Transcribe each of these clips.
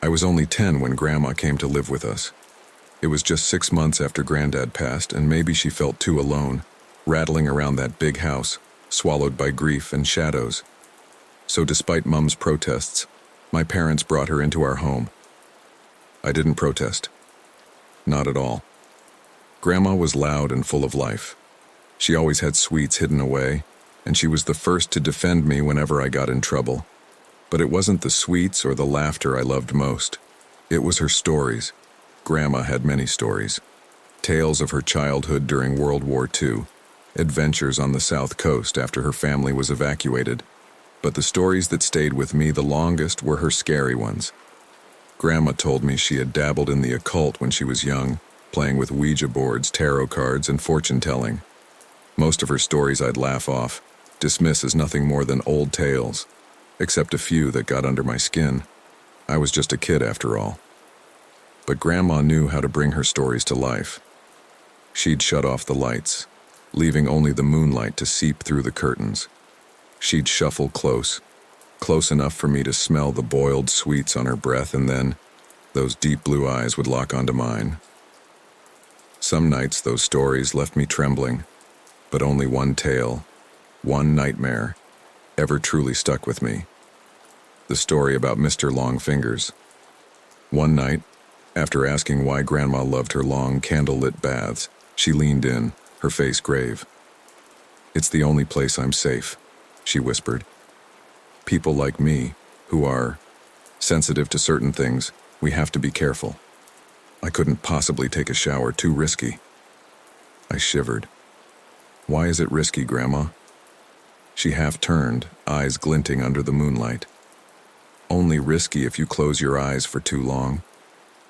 I was only 10 when Grandma came to live with us. It was just 6 months after Granddad passed, and maybe she felt too alone, rattling around that big house, swallowed by grief and shadows. So despite Mum's protests, my parents brought her into our home. I didn't protest. Not at all. Grandma was loud and full of life. She always had sweets hidden away, and she was the first to defend me whenever I got in trouble. But it wasn't the sweets or the laughter I loved most. It was her stories. Grandma had many stories. Tales of her childhood during World War II, adventures on the South Coast after her family was evacuated. But the stories that stayed with me the longest were her scary ones. Grandma told me she had dabbled in the occult when she was young, playing with Ouija boards, tarot cards, and fortune-telling. Most of her stories I'd laugh off, dismiss as nothing more than old tales, except a few that got under my skin. I was just a kid after all. But Grandma knew how to bring her stories to life. She'd shut off the lights, leaving only the moonlight to seep through the curtains. She'd shuffle close enough for me to smell the boiled sweets on her breath, and then those deep blue eyes would lock onto mine. Some nights those stories left me trembling, but only one tale, one nightmare, ever truly stuck with me. The story about Mr. Longfingers. One night, after asking why Grandma loved her long, candle-lit baths, she leaned in, her face grave. "It's the only place I'm safe," she whispered. "People like me, who are sensitive to certain things, we have to be careful. I couldn't possibly take a shower, too risky." I shivered. "Why is it risky, Grandma?" She half turned, eyes glinting under the moonlight. "Only risky if you close your eyes for too long.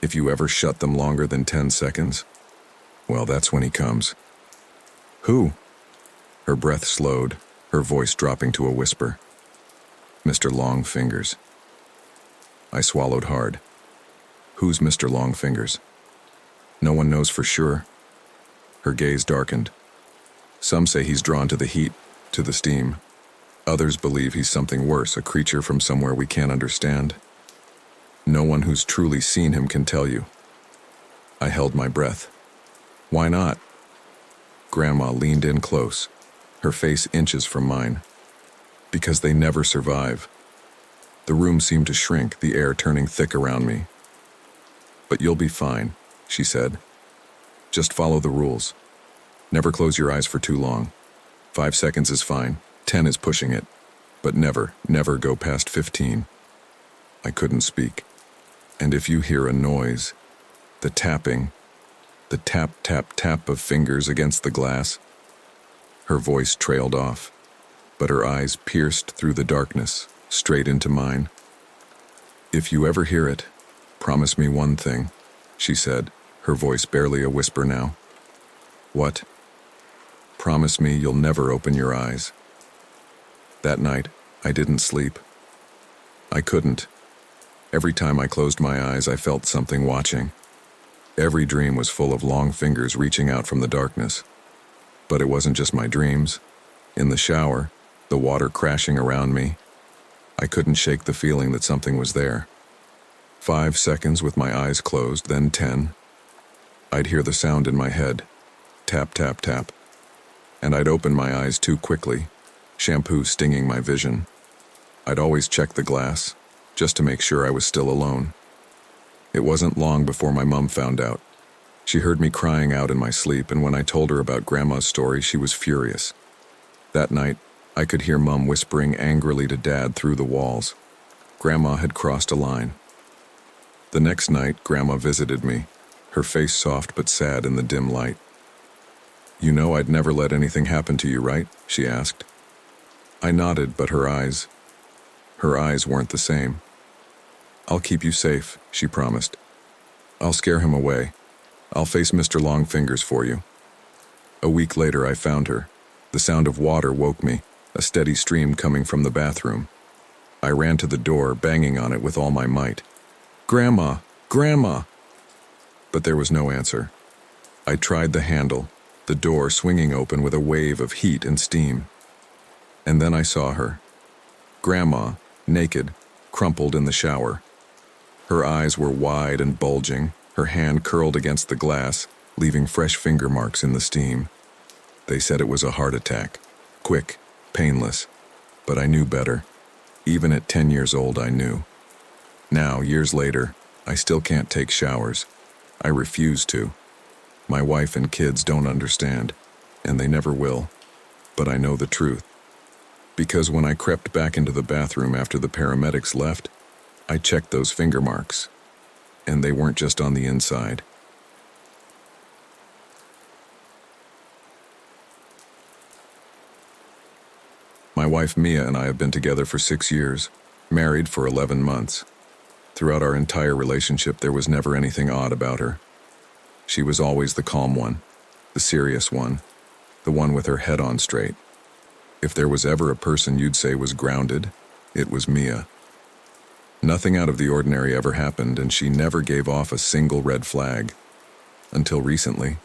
If you ever shut them longer than 10 seconds, well, that's when he comes." "Who?" Her breath slowed, her voice dropping to a whisper. "Mr. Longfingers." I swallowed hard. "Who's Mr. Longfingers?" "No one knows for sure." Her gaze darkened. "Some say he's drawn to the heat, to the steam. Others believe he's something worse, a creature from somewhere we can't understand. No one who's truly seen him can tell you." I held my breath. "Why not?" Grandma leaned in close, her face inches from mine. "Because they never survive." The room seemed to shrink, the air turning thick around me. "But you'll be fine," she said. "Just follow the rules. Never close your eyes for too long. 5 seconds is fine, 10 is pushing it. But never, never go past 15. I couldn't speak. "And if you hear a noise, the tapping, the tap, tap, tap of fingers against the glass." Her voice trailed off, but her eyes pierced through the darkness, straight into mine. "If you ever hear it, promise me one thing," she said, her voice barely a whisper now. "What?" "Promise me you'll never open your eyes." That night, I didn't sleep. I couldn't. Every time I closed my eyes, I felt something watching. Every dream was full of long fingers reaching out from the darkness. But it wasn't just my dreams. In the shower, the water crashing around me, I couldn't shake the feeling that something was there. 5 seconds with my eyes closed, then 10. I'd hear the sound in my head. Tap, tap, tap. And I'd open my eyes too quickly, shampoo stinging my vision. I'd always check the glass, just to make sure I was still alone. It wasn't long before my mum found out. She heard me crying out in my sleep, and when I told her about Grandma's story, she was furious. That night, I could hear Mum whispering angrily to Dad through the walls. Grandma had crossed a line. The next night, Grandma visited me, her face soft but sad in the dim light. "You know I'd never let anything happen to you, right?" she asked. I nodded, but her eyes weren't the same. "I'll keep you safe," she promised. "I'll scare him away. I'll face Mr. Longfingers for you." A week later, I found her. The sound of water woke me, a steady stream coming from the bathroom. I ran to the door, banging on it with all my might. "Grandma! Grandma!" But there was no answer. I tried the handle, the door swinging open with a wave of heat and steam. And then I saw her. Grandma, naked, crumpled in the shower. Her eyes were wide and bulging, her hand curled against the glass, leaving fresh finger marks in the steam. They said it was a heart attack. Quick, painless. But I knew better. Even at 10 years old, I knew. Now, years later, I still can't take showers. I refuse to. My wife and kids don't understand, and they never will. But I know the truth. Because when I crept back into the bathroom after the paramedics left, I checked those finger marks. And they weren't just on the inside. My wife Mia and I have been together for 6 years, married for 11 months. Throughout our entire relationship, there was never anything odd about her. She was always the calm one, the serious one, the one with her head on straight. If there was ever a person you'd say was grounded, it was Mia. Nothing out of the ordinary ever happened, and she never gave off a single red flag. Until recently.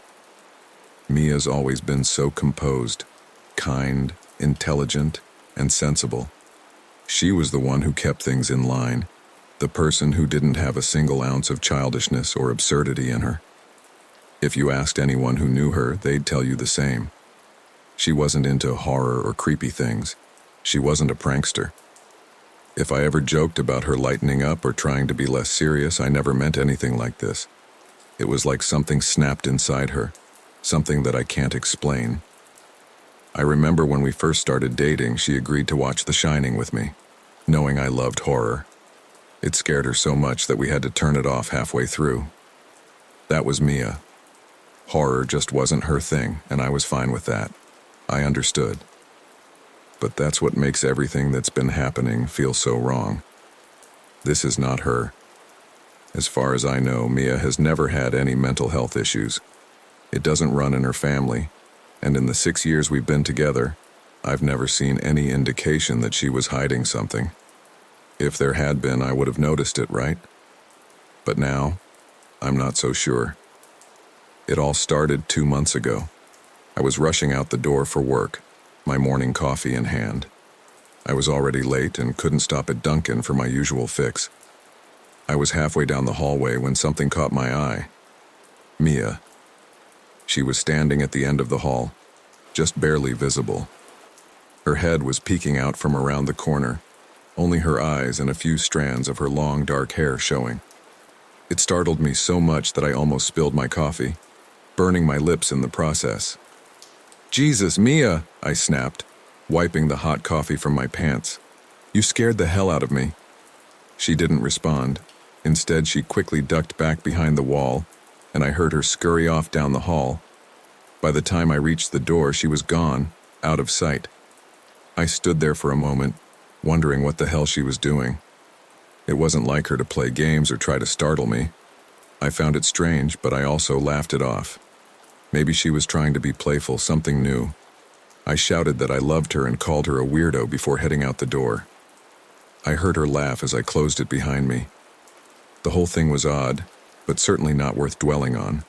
Mia's always been so composed, kind, intelligent, and sensible. She was the one who kept things in line, the person who didn't have a single ounce of childishness or absurdity in her. If you asked anyone who knew her, they'd tell you the same. She wasn't into horror or creepy things. She wasn't a prankster. If I ever joked about her lightening up or trying to be less serious, I never meant anything like this. It was like something snapped inside her, something that I can't explain. I remember when we first started dating, she agreed to watch The Shining with me, knowing I loved horror. It scared her so much that we had to turn it off halfway through. That was Mia. Horror just wasn't her thing, and I was fine with that. I understood. But that's what makes everything that's been happening feel so wrong. This is not her. As far as I know, Mia has never had any mental health issues. It doesn't run in her family, and in the 6 years we've been together, I've never seen any indication that she was hiding something. If there had been, I would have noticed it, right? But now, I'm not so sure. It all started 2 months ago. I was rushing out the door for work, my morning coffee in hand. I was already late and couldn't stop at Dunkin' for my usual fix. I was halfway down the hallway when something caught my eye. Mia. She was standing at the end of the hall, just barely visible. Her head was peeking out from around the corner, only her eyes and a few strands of her long dark hair showing. It startled me so much that I almost spilled my coffee, burning my lips in the process. "Jesus, Mia!" I snapped, wiping the hot coffee from my pants. "You scared the hell out of me." She didn't respond. Instead, she quickly ducked back behind the wall, and I heard her scurry off down the hall. By the time I reached the door, she was gone, out of sight. I stood there for a moment, wondering what the hell she was doing. It wasn't like her to play games or try to startle me. I found it strange, but I also laughed it off. Maybe she was trying to be playful, something new. I shouted that I loved her and called her a weirdo before heading out the door. I heard her laugh as I closed it behind me. The whole thing was odd, but certainly not worth dwelling on.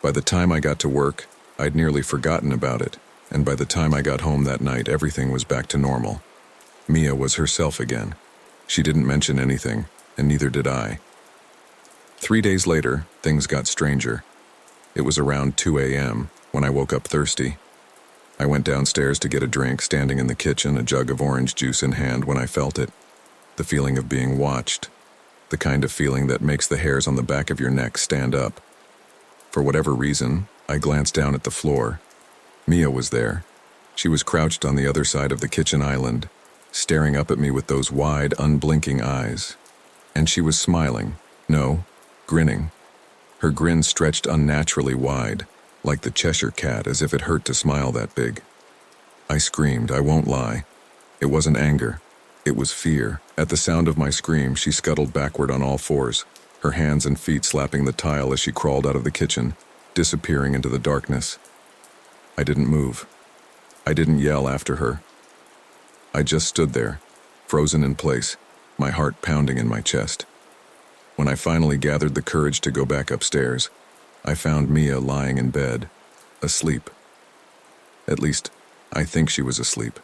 By the time I got to work, I'd nearly forgotten about it, and by the time I got home that night, everything was back to normal. Mia was herself again. She didn't mention anything, and neither did I. 3 days later, things got stranger. It was around 2 a.m. when I woke up thirsty. I went downstairs to get a drink, standing in the kitchen, a jug of orange juice in hand when I felt it. The feeling of being watched. The kind of feeling that makes the hairs on the back of your neck stand up. For whatever reason, I glanced down at the floor. Mia was there. She was crouched on the other side of the kitchen island, staring up at me with those wide, unblinking eyes. And she was smiling. No, grinning. Her grin stretched unnaturally wide, like the Cheshire cat, as if it hurt to smile that big. I screamed, I won't lie. It wasn't anger. It was fear. At the sound of my scream, she scuttled backward on all fours, her hands and feet slapping the tile as she crawled out of the kitchen, disappearing into the darkness. I didn't move. I didn't yell after her. I just stood there, frozen in place, my heart pounding in my chest. When I finally gathered the courage to go back upstairs, I found Mia lying in bed, asleep. At least, I think she was asleep.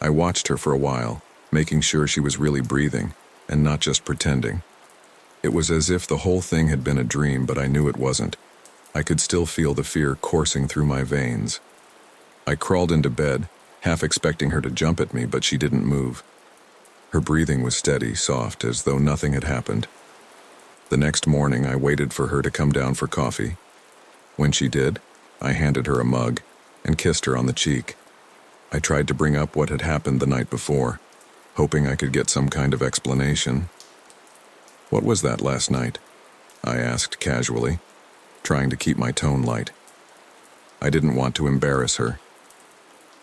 I watched her for a while, making sure she was really breathing, and not just pretending. It was as if the whole thing had been a dream, but I knew it wasn't. I could still feel the fear coursing through my veins. I crawled into bed, half expecting her to jump at me, but she didn't move. Her breathing was steady, soft, as though nothing had happened. The next morning, I waited for her to come down for coffee. When she did, I handed her a mug and kissed her on the cheek. I tried to bring up what had happened the night before, hoping I could get some kind of explanation. "What was that last night?" I asked casually, trying to keep my tone light. I didn't want to embarrass her.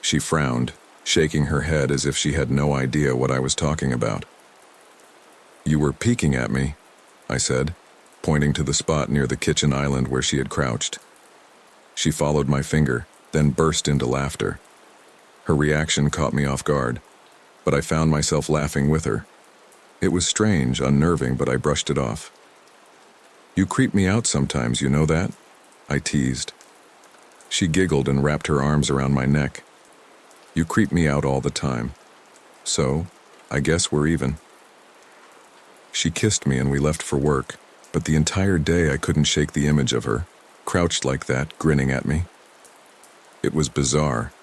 She frowned, shaking her head as if she had no idea what I was talking about. "You were peeking at me," I said, pointing to the spot near the kitchen island where she had crouched. She followed my finger, then burst into laughter. Her reaction caught me off guard, but I found myself laughing with her. It was strange, unnerving, but I brushed it off. "You creep me out sometimes, you know that?" I teased. She giggled and wrapped her arms around my neck. "You creep me out all the time. So, I guess we're even." She kissed me and we left for work, but the entire day I couldn't shake the image of her, crouched like that, grinning at me. It was bizarre,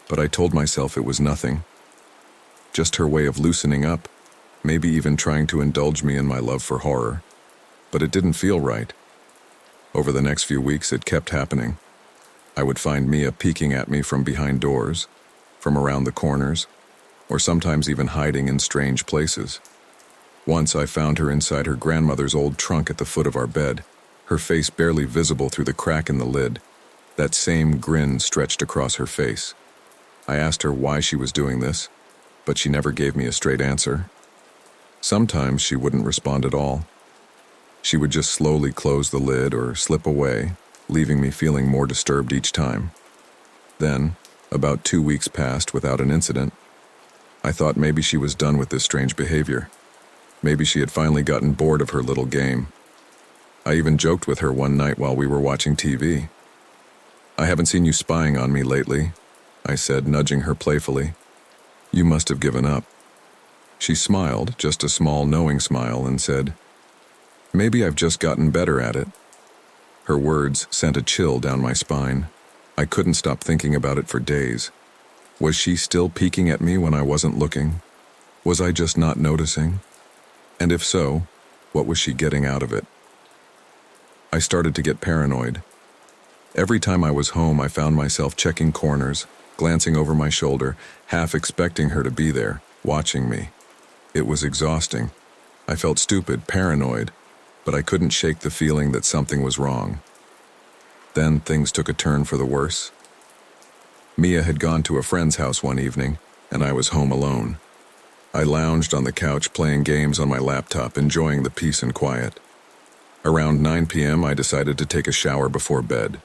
but I told myself it was nothing. Just her way of loosening up, maybe even trying to indulge me in my love for horror. But it didn't feel right. Over the next few weeks, it kept happening. I would find Mia peeking at me from behind doors, from around the corners, or sometimes even hiding in strange places. Once I found her inside her grandmother's old trunk at the foot of our bed, her face barely visible through the crack in the lid. That same grin stretched across her face. I asked her why she was doing this, but she never gave me a straight answer. Sometimes she wouldn't respond at all. She would just slowly close the lid or slip away, leaving me feeling more disturbed each time. Then, about 2 weeks passed without an incident. I thought maybe she was done with this strange behavior. Maybe she had finally gotten bored of her little game. I even joked with her one night while we were watching TV. "I haven't seen you spying on me lately," I said, nudging her playfully. "You must have given up." She smiled, just a small knowing smile, and said, "Maybe I've just gotten better at it." Her words sent a chill down my spine. I couldn't stop thinking about it for days. Was she still peeking at me when I wasn't looking? Was I just not noticing? And if so, what was she getting out of it? I started to get paranoid. Every time I was home, I found myself checking corners, glancing over my shoulder, half expecting her to be there, watching me. It was exhausting. I felt stupid, paranoid, but I couldn't shake the feeling that something was wrong. Then things took a turn for the worse. Mia had gone to a friend's house one evening, and I was home alone. I lounged on the couch playing games on my laptop, enjoying the peace and quiet. Around 9 p.m., I decided to take a shower before bed.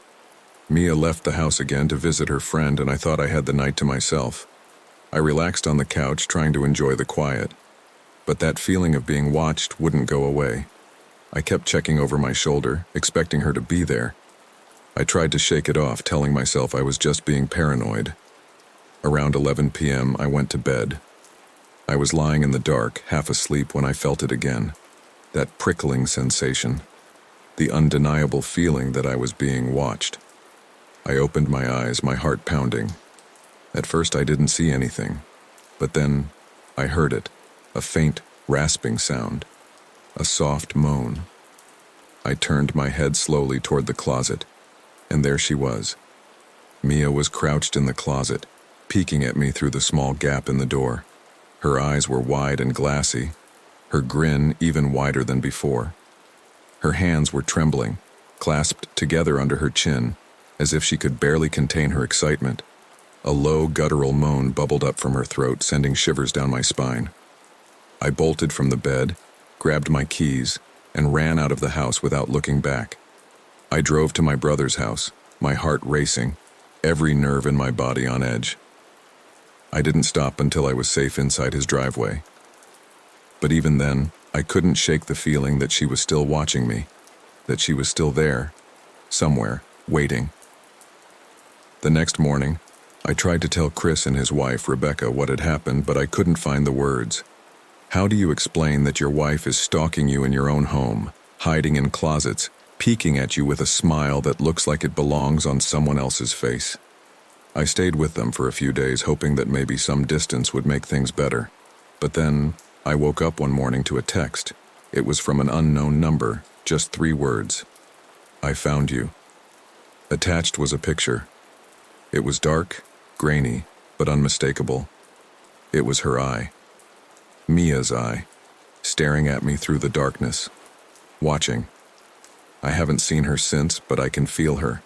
Mia left the house again to visit her friend, and I thought I had the night to myself. I relaxed on the couch, trying to enjoy the quiet. But that feeling of being watched wouldn't go away. I kept checking over my shoulder, expecting her to be there. I tried to shake it off, telling myself I was just being paranoid. Around 11 p.m., I went to bed. I was lying in the dark, half asleep, when I felt it again. That prickling sensation. The undeniable feeling that I was being watched. I opened my eyes, my heart pounding. At first I didn't see anything, but then I heard it, a faint, rasping sound, a soft moan. I turned my head slowly toward the closet, and there she was. Mia was crouched in the closet, peeking at me through the small gap in the door. Her eyes were wide and glassy, her grin even wider than before. Her hands were trembling, clasped together under her chin, as if she could barely contain her excitement. A low, guttural moan bubbled up from her throat, sending shivers down my spine. I bolted from the bed, grabbed my keys, and ran out of the house without looking back. I drove to my brother's house, my heart racing, every nerve in my body on edge. I didn't stop until I was safe inside his driveway. But even then, I couldn't shake the feeling that she was still watching me, that she was still there, somewhere, waiting. The next morning, I tried to tell Chris and his wife, Rebecca, what had happened, but I couldn't find the words. How do you explain that your wife is stalking you in your own home, hiding in closets, peeking at you with a smile that looks like it belongs on someone else's face? I stayed with them for a few days, hoping that maybe some distance would make things better. But then, I woke up one morning to a text. It was from an unknown number, just 3 words. I found you. Attached was a picture. It was dark, grainy, but unmistakable. It was her eye. Mia's eye, staring at me through the darkness, watching. I haven't seen her since, but I can feel her.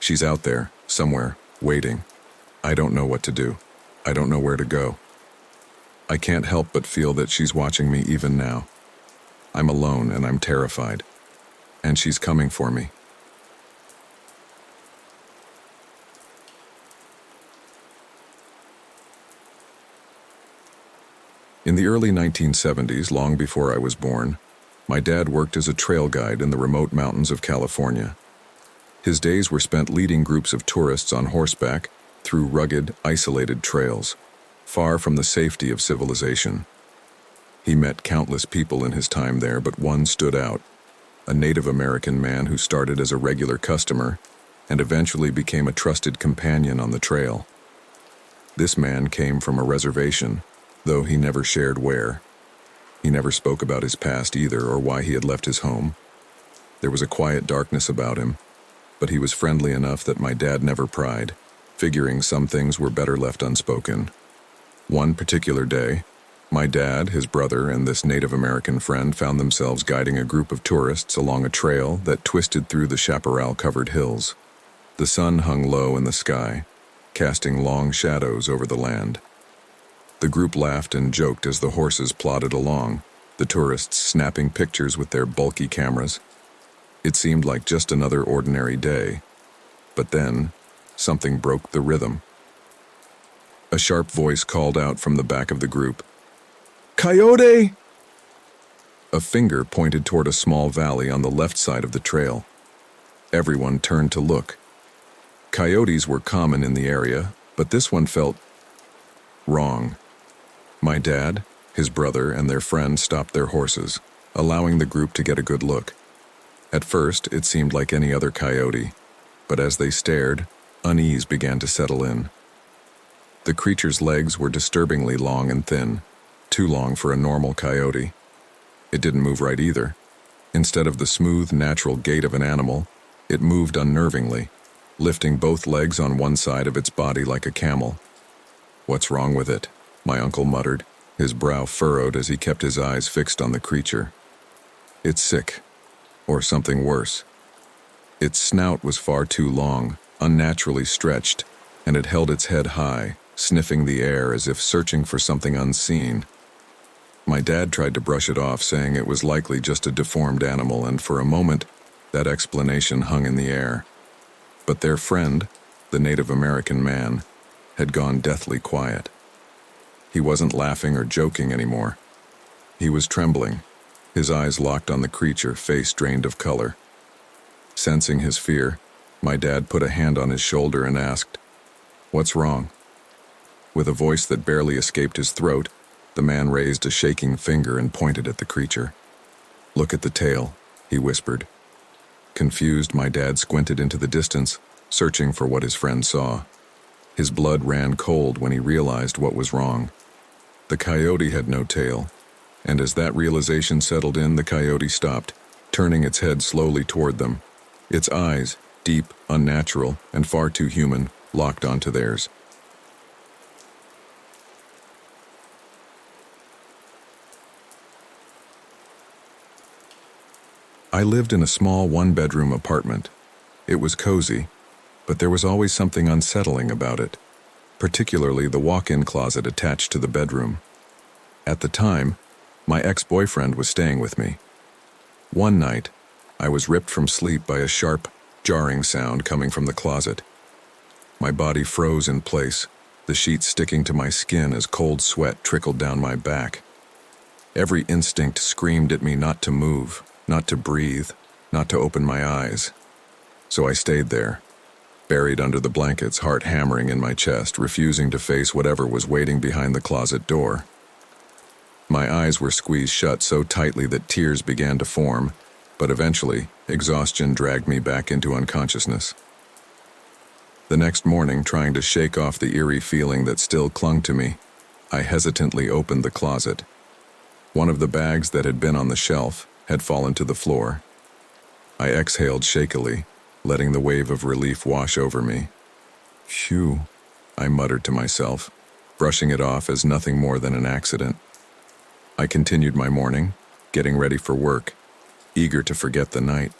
She's out there, somewhere, waiting. I don't know what to do. I don't know where to go. I can't help but feel that she's watching me even now. I'm alone and I'm terrified. And she's coming for me. In the early 1970s, long before I was born, my dad worked as a trail guide in the remote mountains of California. His days were spent leading groups of tourists on horseback through rugged, isolated trails, far from the safety of civilization. He met countless people in his time there, but one stood out, a Native American man who started as a regular customer and eventually became a trusted companion on the trail. This man came from a reservation, though he never shared where. He never spoke about his past either, or why he had left his home. There was a quiet darkness about him, but he was friendly enough that my dad never pried, figuring some things were better left unspoken. One particular day, my dad, his brother, and this Native American friend found themselves guiding a group of tourists along a trail that twisted through the chaparral-covered hills. The sun hung low in the sky, casting long shadows over the land. The group laughed and joked as the horses plodded along, the tourists snapping pictures with their bulky cameras. It seemed like just another ordinary day. But then, something broke the rhythm. A sharp voice called out from the back of the group, "Coyote!" A finger pointed toward a small valley on the left side of the trail. Everyone turned to look. Coyotes were common in the area, but this one felt wrong. My dad, his brother, and their friend stopped their horses, allowing the group to get a good look. At first, it seemed like any other coyote, but as they stared, unease began to settle in. The creature's legs were disturbingly long and thin, too long for a normal coyote. It didn't move right either. Instead of the smooth, natural gait of an animal, it moved unnervingly, lifting both legs on one side of its body like a camel. "What's wrong with it?" my uncle muttered, his brow furrowed as he kept his eyes fixed on the creature. "It's sick, or something worse." Its snout was far too long, unnaturally stretched, and it held its head high, sniffing the air as if searching for something unseen. My dad tried to brush it off, saying it was likely just a deformed animal, and for a moment, that explanation hung in the air. But their friend, the Native American man, had gone deathly quiet. He wasn't laughing or joking anymore. He was trembling, his eyes locked on the creature, face drained of color. Sensing his fear, my dad put a hand on his shoulder and asked, "What's wrong?" With a voice that barely escaped his throat, the man raised a shaking finger and pointed at the creature. "Look at the tail," he whispered. Confused, my dad squinted into the distance, searching for what his friend saw. His blood ran cold when he realized what was wrong. The coyote had no tail, and as that realization settled in, the coyote stopped, turning its head slowly toward them. Its eyes, deep, unnatural, and far too human, locked onto theirs. I lived in a small one-bedroom apartment. It was cozy, but there was always something unsettling about it, particularly the walk-in closet attached to the bedroom. At the time, my ex-boyfriend was staying with me. One night, I was ripped from sleep by a sharp, jarring sound coming from the closet. My body froze in place, the sheets sticking to my skin as cold sweat trickled down my back. Every instinct screamed at me not to move, not to breathe, not to open my eyes. So I stayed there, buried under the blankets, heart hammering in my chest, refusing to face whatever was waiting behind the closet door. My eyes were squeezed shut so tightly that tears began to form, but eventually, exhaustion dragged me back into unconsciousness. The next morning, trying to shake off the eerie feeling that still clung to me, I hesitantly opened the closet. One of the bags that had been on the shelf had fallen to the floor. I exhaled shakily, letting the wave of relief wash over me. Phew, I muttered to myself, brushing it off as nothing more than an accident. I continued my morning, getting ready for work, eager to forget the night.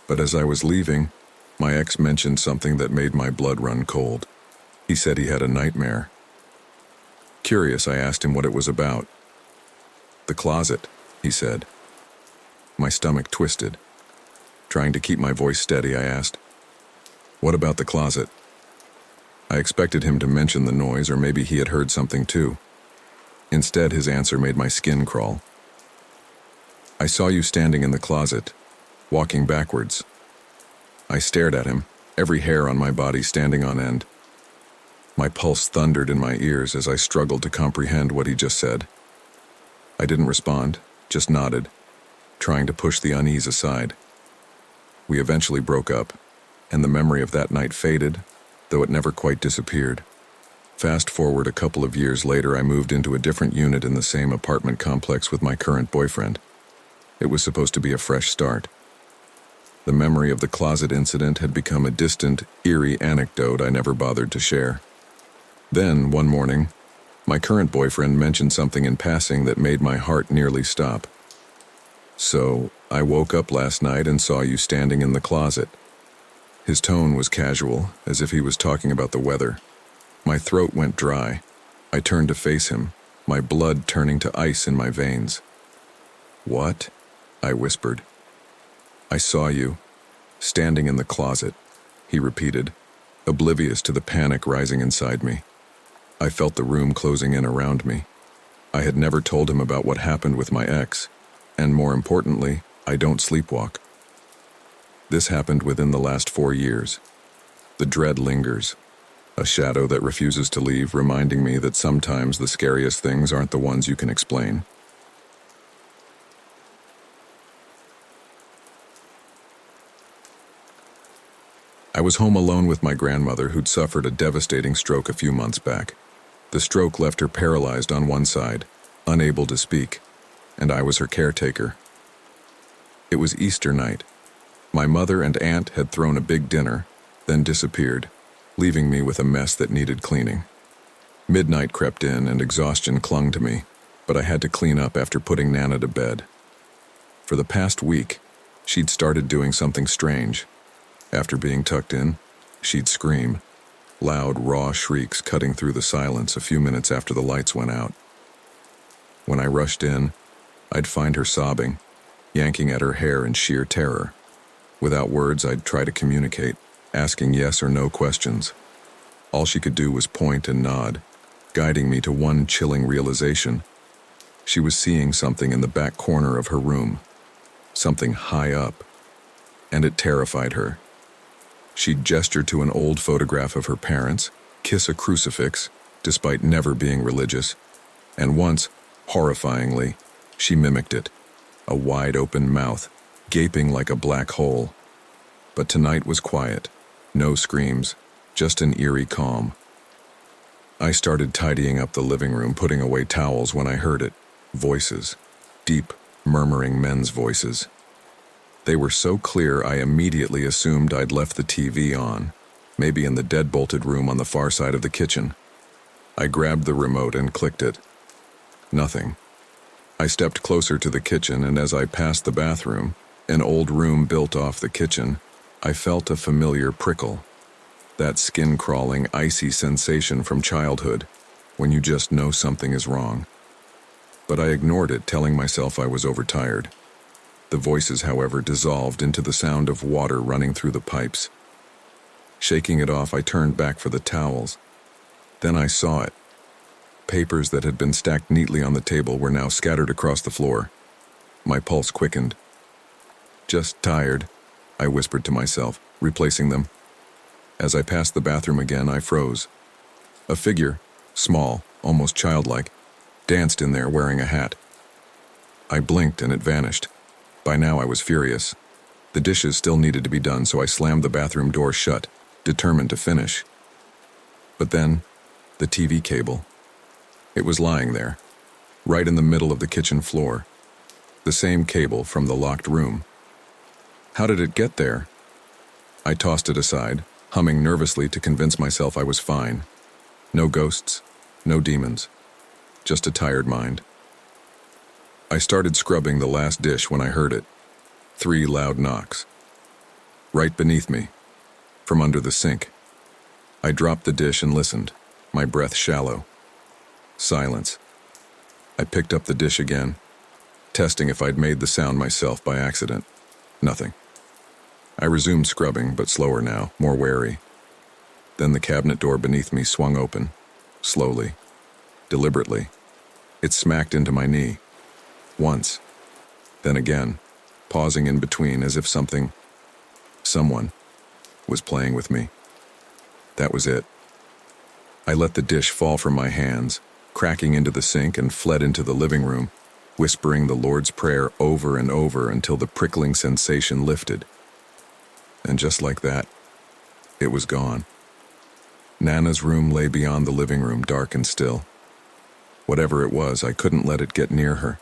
But as I was leaving, my ex mentioned something that made my blood run cold. He said he had a nightmare. Curious, I asked him what it was about. "The closet," he said. My stomach twisted. Trying to keep my voice steady, I asked, "What about the closet?" I expected him to mention the noise, or maybe he had heard something too. Instead, his answer made my skin crawl. "I saw you standing in the closet, walking backwards." I stared at him, every hair on my body standing on end. My pulse thundered in my ears as I struggled to comprehend what he just said. I didn't respond, just nodded, trying to push the unease aside. We eventually broke up, and the memory of that night faded, though it never quite disappeared. Fast forward a couple of years later, I moved into a different unit in the same apartment complex with my current boyfriend. It was supposed to be a fresh start. The memory of the closet incident had become a distant, eerie anecdote I never bothered to share. Then, one morning, my current boyfriend mentioned something in passing that made my heart nearly stop. "So, I woke up last night and saw you standing in the closet." His tone was casual, as if he was talking about the weather. My throat went dry. I turned to face him, my blood turning to ice in my veins. "What?" I whispered. "I saw you, standing in the closet," he repeated, oblivious to the panic rising inside me. I felt the room closing in around me. I had never told him about what happened with my ex, and more importantly, I don't sleepwalk. This happened within the last 4 years. The dread lingers, a shadow that refuses to leave, reminding me that sometimes the scariest things aren't the ones you can explain. I was home alone with my grandmother, who'd suffered a devastating stroke a few months back. The stroke left her paralyzed on one side, unable to speak, and I was her caretaker. It was Easter night. My mother and aunt had thrown a big dinner, then disappeared, leaving me with a mess that needed cleaning. Midnight crept in and exhaustion clung to me, but I had to clean up after putting Nana to bed. For the past week, she'd started doing something strange. After being tucked in, she'd scream, loud, raw shrieks cutting through the silence a few minutes after the lights went out. When I rushed in, I'd find her sobbing, yanking at her hair in sheer terror. Without words, I'd try to communicate, asking yes or no questions. All she could do was point and nod, guiding me to one chilling realization. She was seeing something in the back corner of her room, something high up, and it terrified her. She'd gesture to an old photograph of her parents, kiss a crucifix, despite never being religious, and once, horrifyingly, she mimicked it, a wide-open mouth, gaping like a black hole. But tonight was quiet, no screams, just an eerie calm. I started tidying up the living room, putting away towels when I heard it. Voices, deep, murmuring men's voices. They were so clear I immediately assumed I'd left the TV on, maybe in the deadbolted room on the far side of the kitchen. I grabbed the remote and clicked it. Nothing. I stepped closer to the kitchen, and as I passed the bathroom, an old room built off the kitchen, I felt a familiar prickle. That skin-crawling, icy sensation from childhood, when you just know something is wrong. But I ignored it, telling myself I was overtired. The voices, however, dissolved into the sound of water running through the pipes. Shaking it off, I turned back for the towels. Then I saw it. Papers that had been stacked neatly on the table were now scattered across the floor. My pulse quickened. "Just tired," I whispered to myself, replacing them. As I passed the bathroom again, I froze. A figure, small, almost childlike, danced in there wearing a hat. I blinked and it vanished. By now I was furious. The dishes still needed to be done, so I slammed the bathroom door shut, determined to finish. But then, the TV cable. It was lying there, right in the middle of the kitchen floor. The same cable from the locked room. How did it get there? I tossed it aside, humming nervously to convince myself I was fine. No ghosts, no demons, just a tired mind. I started scrubbing the last dish when I heard it. 3 loud knocks. Right beneath me, from under the sink. I dropped the dish and listened, my breath shallow. Silence. I picked up the dish again, testing if I'd made the sound myself by accident. Nothing. I resumed scrubbing, but slower now, more wary. Then the cabinet door beneath me swung open, slowly, deliberately. It smacked into my knee. Once. Then again, pausing in between as if someone, was playing with me. That was it. I let the dish fall from my hands, cracking into the sink, and fled into the living room, whispering the Lord's Prayer over and over until the prickling sensation lifted. And just like that, it was gone. Nana's room lay beyond the living room, dark and still. Whatever it was, I couldn't let it get near her.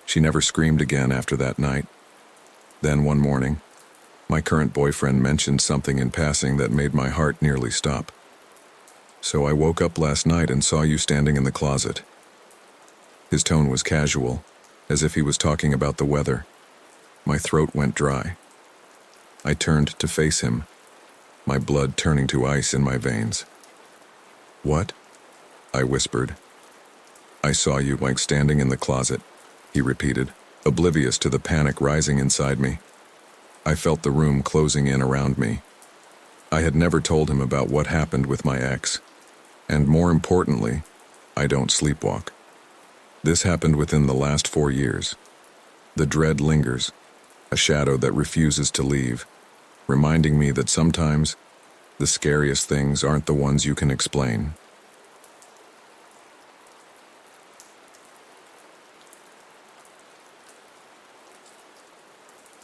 She never screamed again after that night. Then one morning, my current boyfriend mentioned something in passing that made my heart nearly stop. So I woke up last night and saw you standing in the closet. His tone was casual, as if he was talking about the weather. My throat went dry. I turned to face him, my blood turning to ice in my veins. "What?" I whispered. "I saw you, like standing in the closet," he repeated, oblivious to the panic rising inside me. I felt the room closing in around me. I had never told him about what happened with my ex. And more importantly, I don't sleepwalk. This happened within the last 4 years. The dread lingers, a shadow that refuses to leave, reminding me that sometimes the scariest things aren't the ones you can explain.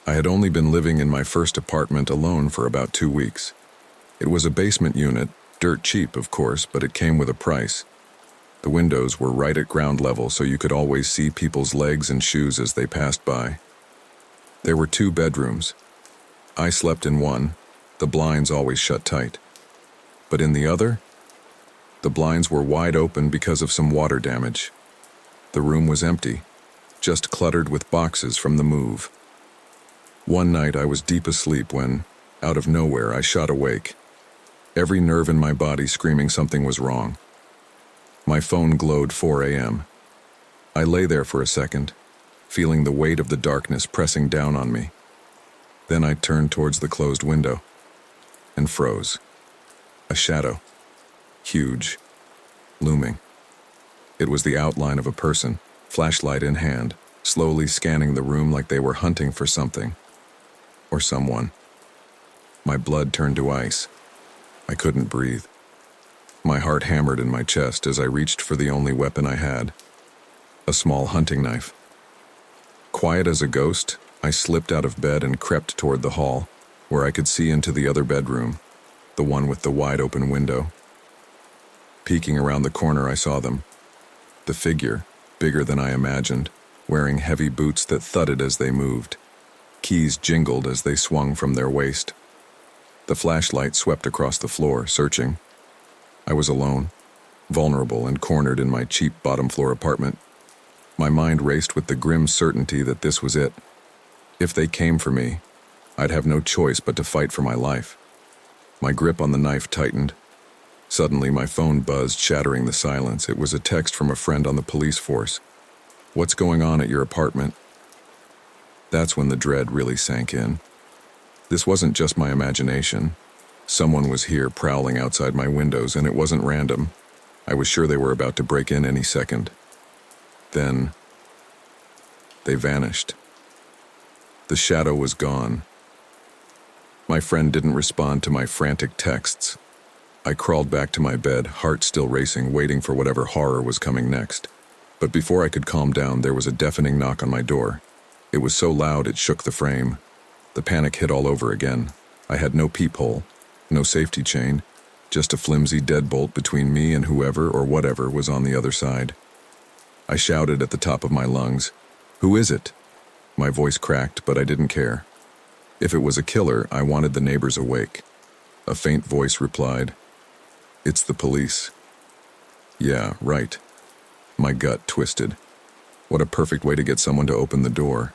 I had only been living in my first apartment alone for about 2 weeks. It was a basement unit, dirt cheap, of course, but it came with a price. The windows were right at ground level, so you could always see people's legs and shoes as they passed by. There were 2 bedrooms. I slept in one, the blinds always shut tight. But in the other, the blinds were wide open because of some water damage. The room was empty, just cluttered with boxes from the move. One night I was deep asleep when, out of nowhere, I shot awake. Every nerve in my body screaming something was wrong. My phone glowed 4 a.m. I lay there for a second, feeling the weight of the darkness pressing down on me. Then I turned towards the closed window and froze. A shadow, huge, looming. It was the outline of a person, flashlight in hand, slowly scanning the room like they were hunting for something. Or someone. My blood turned to ice. I couldn't breathe. My heart hammered in my chest as I reached for the only weapon I had, a small hunting knife. Quiet as a ghost, I slipped out of bed and crept toward the hall, where I could see into the other bedroom, the one with the wide-open window. Peeking around the corner, I saw them. The figure, bigger than I imagined, wearing heavy boots that thudded as they moved. Keys jingled as they swung from their waist. The flashlight swept across the floor, searching. I was alone, vulnerable and cornered in my cheap bottom-floor apartment. My mind raced with the grim certainty that this was it. If they came for me, I'd have no choice but to fight for my life. My grip on the knife tightened. Suddenly, my phone buzzed, shattering the silence. It was a text from a friend on the police force. "What's going on at your apartment?" That's when the dread really sank in. This wasn't just my imagination. Someone was here prowling outside my windows, and it wasn't random. I was sure they were about to break in any second. Then, they vanished. The shadow was gone. My friend didn't respond to my frantic texts. I crawled back to my bed, heart still racing, waiting for whatever horror was coming next. But before I could calm down, there was a deafening knock on my door. It was so loud it shook the frame. The panic hit all over again. I had no peephole, no safety chain, just a flimsy deadbolt between me and whoever or whatever was on the other side. I shouted at the top of my lungs, "Who is it?" My voice cracked, but I didn't care. If it was a killer, I wanted the neighbors awake. A faint voice replied, "It's the police." Yeah, right. My gut twisted. What a perfect way to get someone to open the door.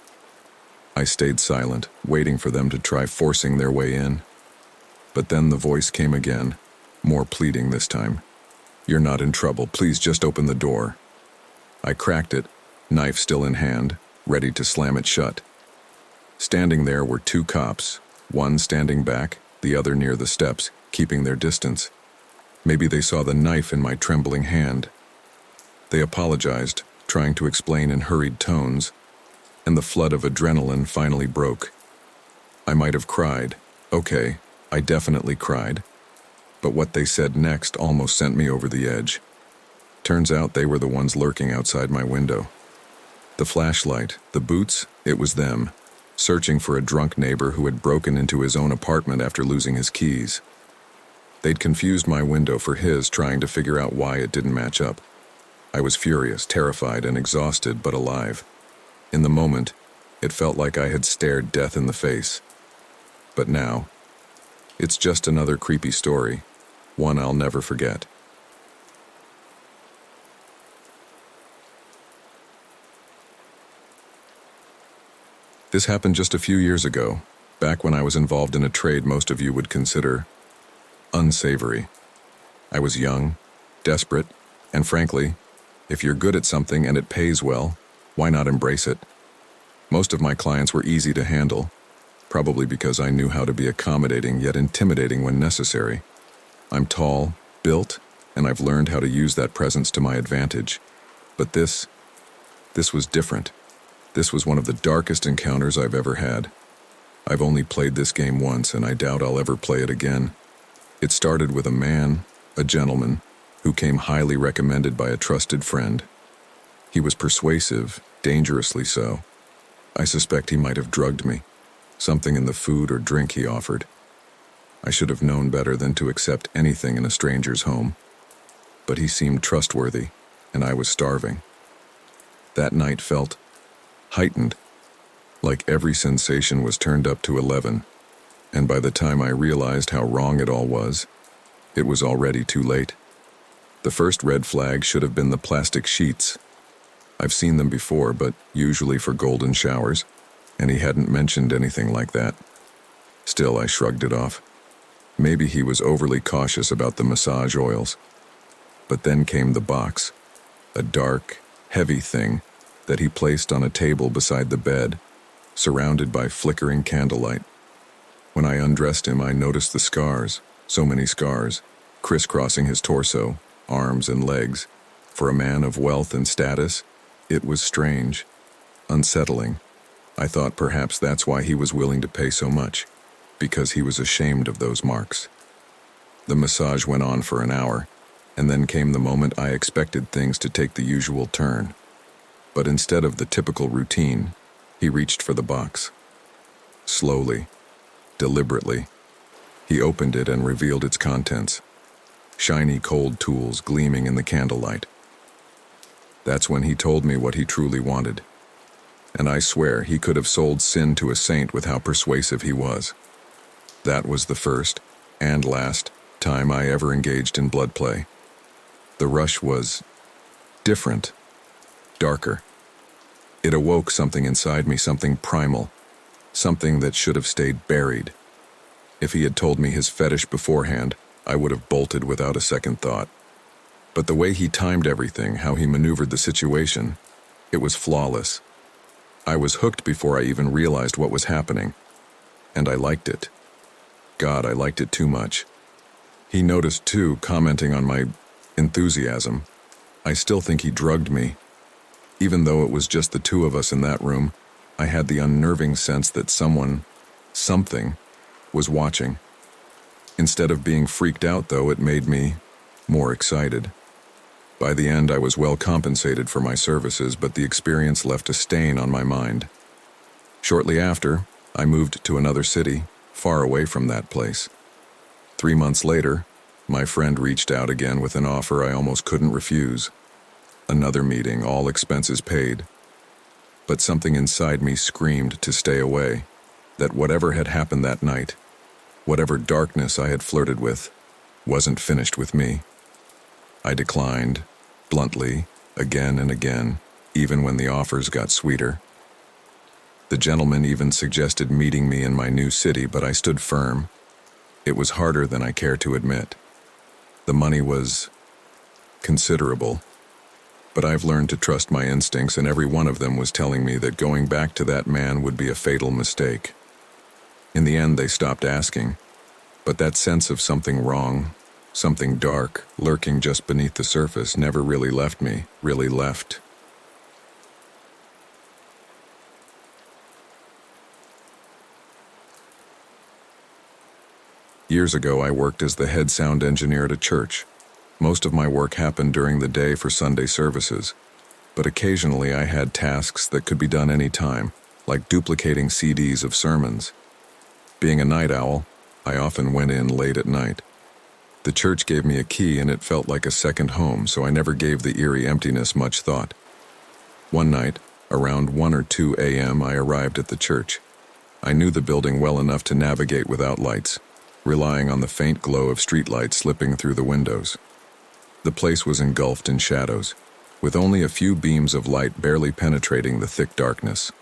I stayed silent, waiting for them to try forcing their way in. But then the voice came again, more pleading this time. "You're not in trouble. Please just open the door." I cracked it, knife still in hand, ready to slam it shut. Standing there were two cops, one standing back, the other near the steps, keeping their distance. Maybe they saw the knife in my trembling hand. They apologized, trying to explain in hurried tones, and the flood of adrenaline finally broke. I might have cried. Okay, I definitely cried. But what they said next almost sent me over the edge. Turns out they were the ones lurking outside my window. The flashlight, the boots, it was them, searching for a drunk neighbor who had broken into his own apartment after losing his keys. They'd confused my window for his, trying to figure out why it didn't match up. I was furious, terrified, and exhausted, but alive. In the moment, it felt like I had stared death in the face. But now, it's just another creepy story, one I'll never forget. This happened just a few years ago, back when I was involved in a trade most of you would consider unsavory. I was young, desperate, and frankly, if you're good at something and it pays well, why not embrace it? Most of my clients were easy to handle, probably because I knew how to be accommodating yet intimidating when necessary. I'm tall, built, and I've learned how to use that presence to my advantage. But this was different. This was one of the darkest encounters I've ever had. I've only played this game once, and I doubt I'll ever play it again. It started with a man, a gentleman, who came highly recommended by a trusted friend. He was persuasive, dangerously so. I suspect he might have drugged me, something in the food or drink he offered. I should have known better than to accept anything in a stranger's home. But he seemed trustworthy, and I was starving. That night felt heightened, like every sensation was turned up to 11, and by the time I realized how wrong it all was, it was already too late. The first red flag should have been the plastic sheets. I've seen them before, but usually for golden showers, and he hadn't mentioned anything like that. Still, I shrugged it off. Maybe he was overly cautious about the massage oils. But then came the box, a dark, heavy thing that he placed on a table beside the bed, surrounded by flickering candlelight. When I undressed him, I noticed the scars, so many scars, crisscrossing his torso, arms and legs. For a man of wealth and status, it was strange, unsettling. I thought perhaps that's why he was willing to pay so much, because he was ashamed of those marks. The massage went on for an hour, and then came the moment I expected things to take the usual turn. But instead of the typical routine, he reached for the box. Slowly, deliberately, he opened it and revealed its contents. Shiny cold tools gleaming in the candlelight. That's when he told me what he truly wanted. And I swear he could have sold sin to a saint with how persuasive he was. That was the first, and last, time I ever engaged in blood play. The rush was different, darker. It awoke something inside me, something primal, something that should have stayed buried. If he had told me his fetish beforehand, I would have bolted without a second thought. But the way he timed everything, how he maneuvered the situation, it was flawless. I was hooked before I even realized what was happening. And I liked it. God, I liked it too much. He noticed too, commenting on my enthusiasm. I still think he drugged me. Even though it was just the two of us in that room, I had the unnerving sense that something, was watching. Instead of being freaked out, though, it made me more excited. By the end, I was well compensated for my services, but the experience left a stain on my mind. Shortly after, I moved to another city, far away from that place. 3 months later, my friend reached out again with an offer I almost couldn't refuse. Another meeting, all expenses paid. But something inside me screamed to stay away, that whatever had happened that night, whatever darkness I had flirted with, wasn't finished with me. I declined, bluntly, again and again, even when the offers got sweeter. The gentleman even suggested meeting me in my new city, but I stood firm. It was harder than I care to admit. The money was considerable, but I've learned to trust my instincts, and every one of them was telling me that going back to that man would be a fatal mistake. In the end, they stopped asking, but that sense of something wrong, something dark, lurking just beneath the surface, never really left me, really left. Years ago, I worked as the head sound engineer at a church. Most of my work happened during the day for Sunday services, but occasionally I had tasks that could be done any time, like duplicating CDs of sermons. Being a night owl, I often went in late at night. The church gave me a key and it felt like a second home, so I never gave the eerie emptiness much thought. One night, around 1 or 2 a.m., I arrived at the church. I knew the building well enough to navigate without lights, relying on the faint glow of streetlights slipping through the windows. The place was engulfed in shadows, with only a few beams of light barely penetrating the thick darkness.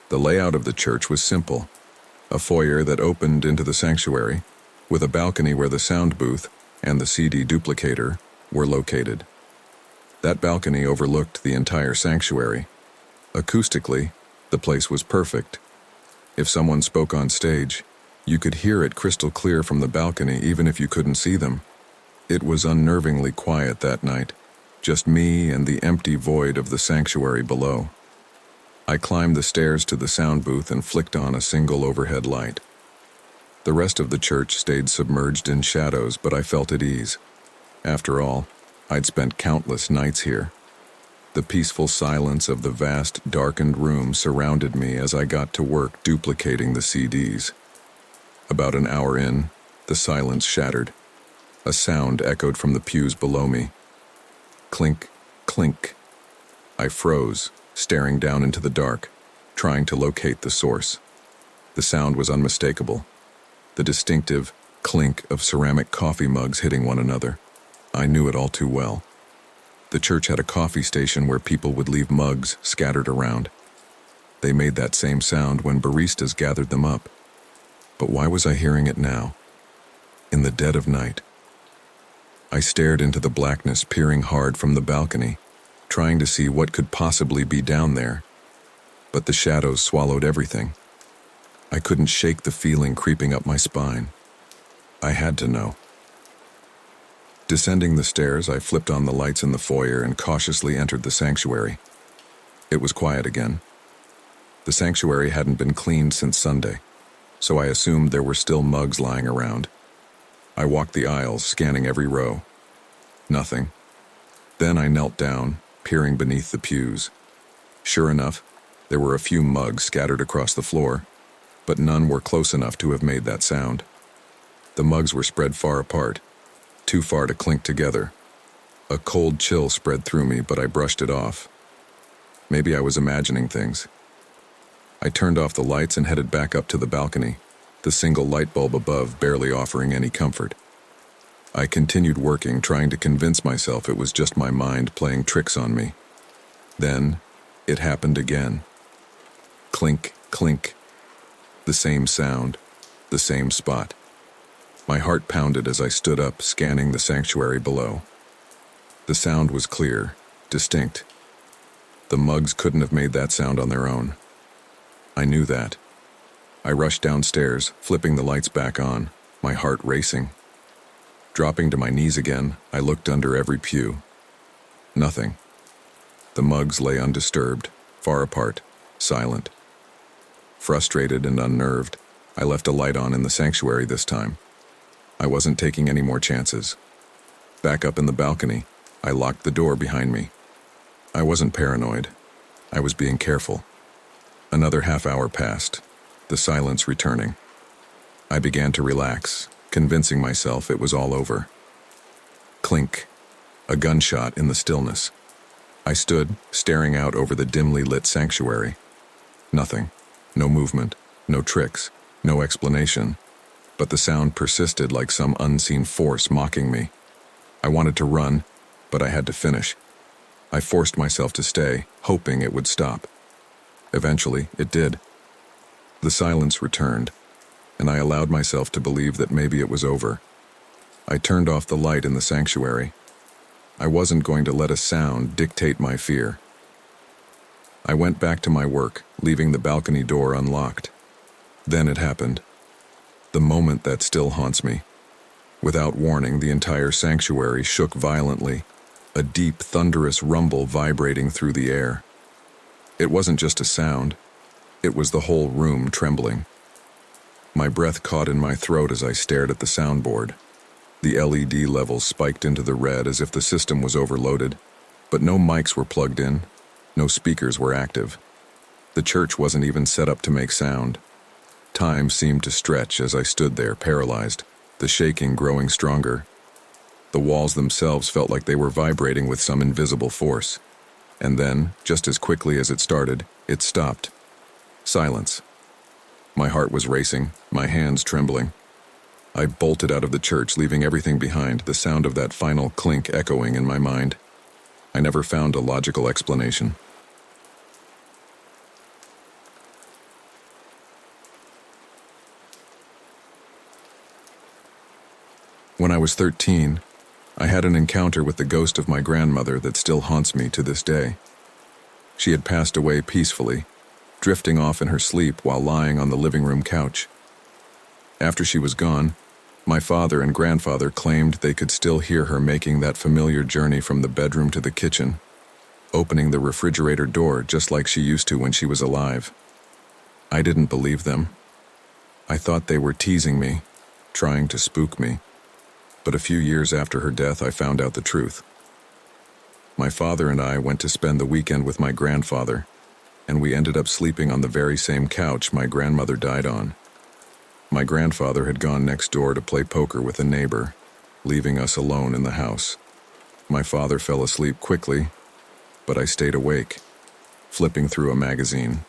The layout of the church was simple: a foyer that opened into the sanctuary, with a balcony where the sound booth and the CD duplicator were located. That balcony overlooked the entire sanctuary. Acoustically, the place was perfect. If someone spoke on stage, you could hear it crystal clear from the balcony even if you couldn't see them. It was unnervingly quiet that night, just me and the empty void of the sanctuary below. I climbed the stairs to the sound booth and flicked on a single overhead light. The rest of the church stayed submerged in shadows, but I felt at ease. After all, I'd spent countless nights here. The peaceful silence of the vast, darkened room surrounded me as I got to work duplicating the CDs. About an hour in, the silence shattered. A sound echoed from the pews below me. Clink, clink. I froze, staring down into the dark, trying to locate the source. The sound was unmistakable. The distinctive clink of ceramic coffee mugs hitting one another. I knew it all too well. The church had a coffee station where people would leave mugs scattered around. They made that same sound when baristas gathered them up. But why was I hearing it now? In the dead of night. I stared into the blackness, peering hard from the balcony, trying to see what could possibly be down there. But the shadows swallowed everything. I couldn't shake the feeling creeping up my spine. I had to know. Descending the stairs, I flipped on the lights in the foyer and cautiously entered the sanctuary. It was quiet again. The sanctuary hadn't been cleaned since Sunday, so I assumed there were still mugs lying around. I walked the aisles, scanning every row. Nothing. Then I knelt down, peering beneath the pews. Sure enough, there were a few mugs scattered across the floor, but none were close enough to have made that sound. The mugs were spread far apart, too far to clink together. A cold chill spread through me, but I brushed it off. Maybe I was imagining things. I turned off the lights and headed back up to the balcony, the single light bulb above barely offering any comfort. I continued working, trying to convince myself it was just my mind playing tricks on me. Then, it happened again. Clink, clink. The same sound, the same spot. My heart pounded as I stood up, scanning the sanctuary below. The sound was clear, distinct. The mugs couldn't have made that sound on their own. I knew that. I rushed downstairs, flipping the lights back on, my heart racing. Dropping to my knees again, I looked under every pew. Nothing. The mugs lay undisturbed, far apart, silent. Frustrated and unnerved, I left a light on in the sanctuary this time. I wasn't taking any more chances. Back up in the balcony, I locked the door behind me. I wasn't paranoid. I was being careful. Another half-hour passed, the silence returning. I began to relax, convincing myself it was all over. Clink. A gunshot in the stillness. I stood, staring out over the dimly lit sanctuary. Nothing. No movement, no tricks, no explanation. But the sound persisted like some unseen force mocking me. I wanted to run, but I had to finish. I forced myself to stay, hoping it would stop. Eventually, it did. The silence returned, and I allowed myself to believe that maybe it was over. I turned off the light in the sanctuary. I wasn't going to let a sound dictate my fear. I went back to my work, leaving the balcony door unlocked. Then it happened. The moment that still haunts me. Without warning, the entire sanctuary shook violently, a deep, thunderous rumble vibrating through the air. It wasn't just a sound. It was the whole room trembling. My breath caught in my throat as I stared at the soundboard. The LED levels spiked into the red as if the system was overloaded, but no mics were plugged in, no speakers were active. The church wasn't even set up to make sound. Time seemed to stretch as I stood there, paralyzed, the shaking growing stronger. The walls themselves felt like they were vibrating with some invisible force. And then, just as quickly as it started, it stopped. Silence. My heart was racing, my hands trembling. I bolted out of the church, leaving everything behind, the sound of that final clink echoing in my mind. I never found a logical explanation. When I was 13, I had an encounter with the ghost of my grandmother that still haunts me to this day. She had passed away peacefully, drifting off in her sleep while lying on the living room couch. After she was gone, my father and grandfather claimed they could still hear her making that familiar journey from the bedroom to the kitchen, opening the refrigerator door just like she used to when she was alive. I didn't believe them. I thought they were teasing me, trying to spook me. But a few years after her death, I found out the truth. My father and I went to spend the weekend with my grandfather, and we ended up sleeping on the very same couch my grandmother died on. My grandfather had gone next door to play poker with a neighbor, leaving us alone in the house. My father fell asleep quickly, but I stayed awake, flipping through a magazine.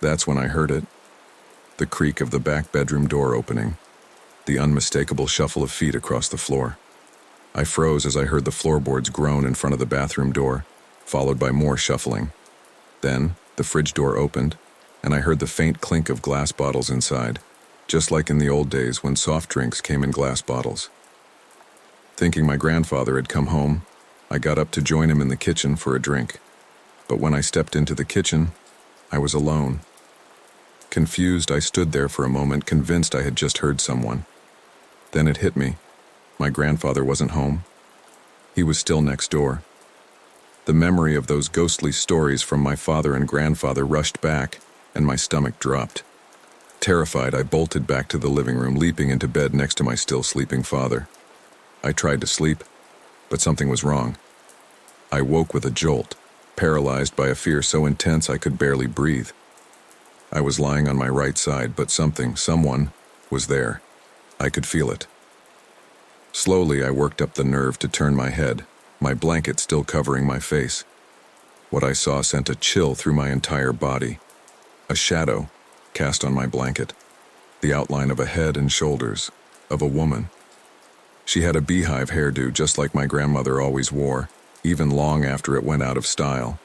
That's when I heard it, the creak of the back bedroom door opening, the unmistakable shuffle of feet across the floor. I froze as I heard the floorboards groan in front of the bathroom door, followed by more shuffling. Then, the fridge door opened, and I heard the faint clink of glass bottles inside, just like in the old days when soft drinks came in glass bottles. Thinking my grandfather had come home, I got up to join him in the kitchen for a drink. But when I stepped into the kitchen, I was alone. Confused, I stood there for a moment, convinced I had just heard someone. Then it hit me. My grandfather wasn't home. He was still next door. The memory of those ghostly stories from my father and grandfather rushed back, and my stomach dropped. Terrified, I bolted back to the living room, leaping into bed next to my still sleeping father. I tried to sleep, but something was wrong. I woke with a jolt, paralyzed by a fear so intense I could barely breathe. I was lying on my right side, but someone, was there. I could feel it. Slowly, I worked up the nerve to turn my head, my blanket still covering my face. What I saw sent a chill through my entire body. A shadow cast on my blanket, the outline of a head and shoulders, of a woman. She had a beehive hairdo just like my grandmother always wore, even long after it went out of style.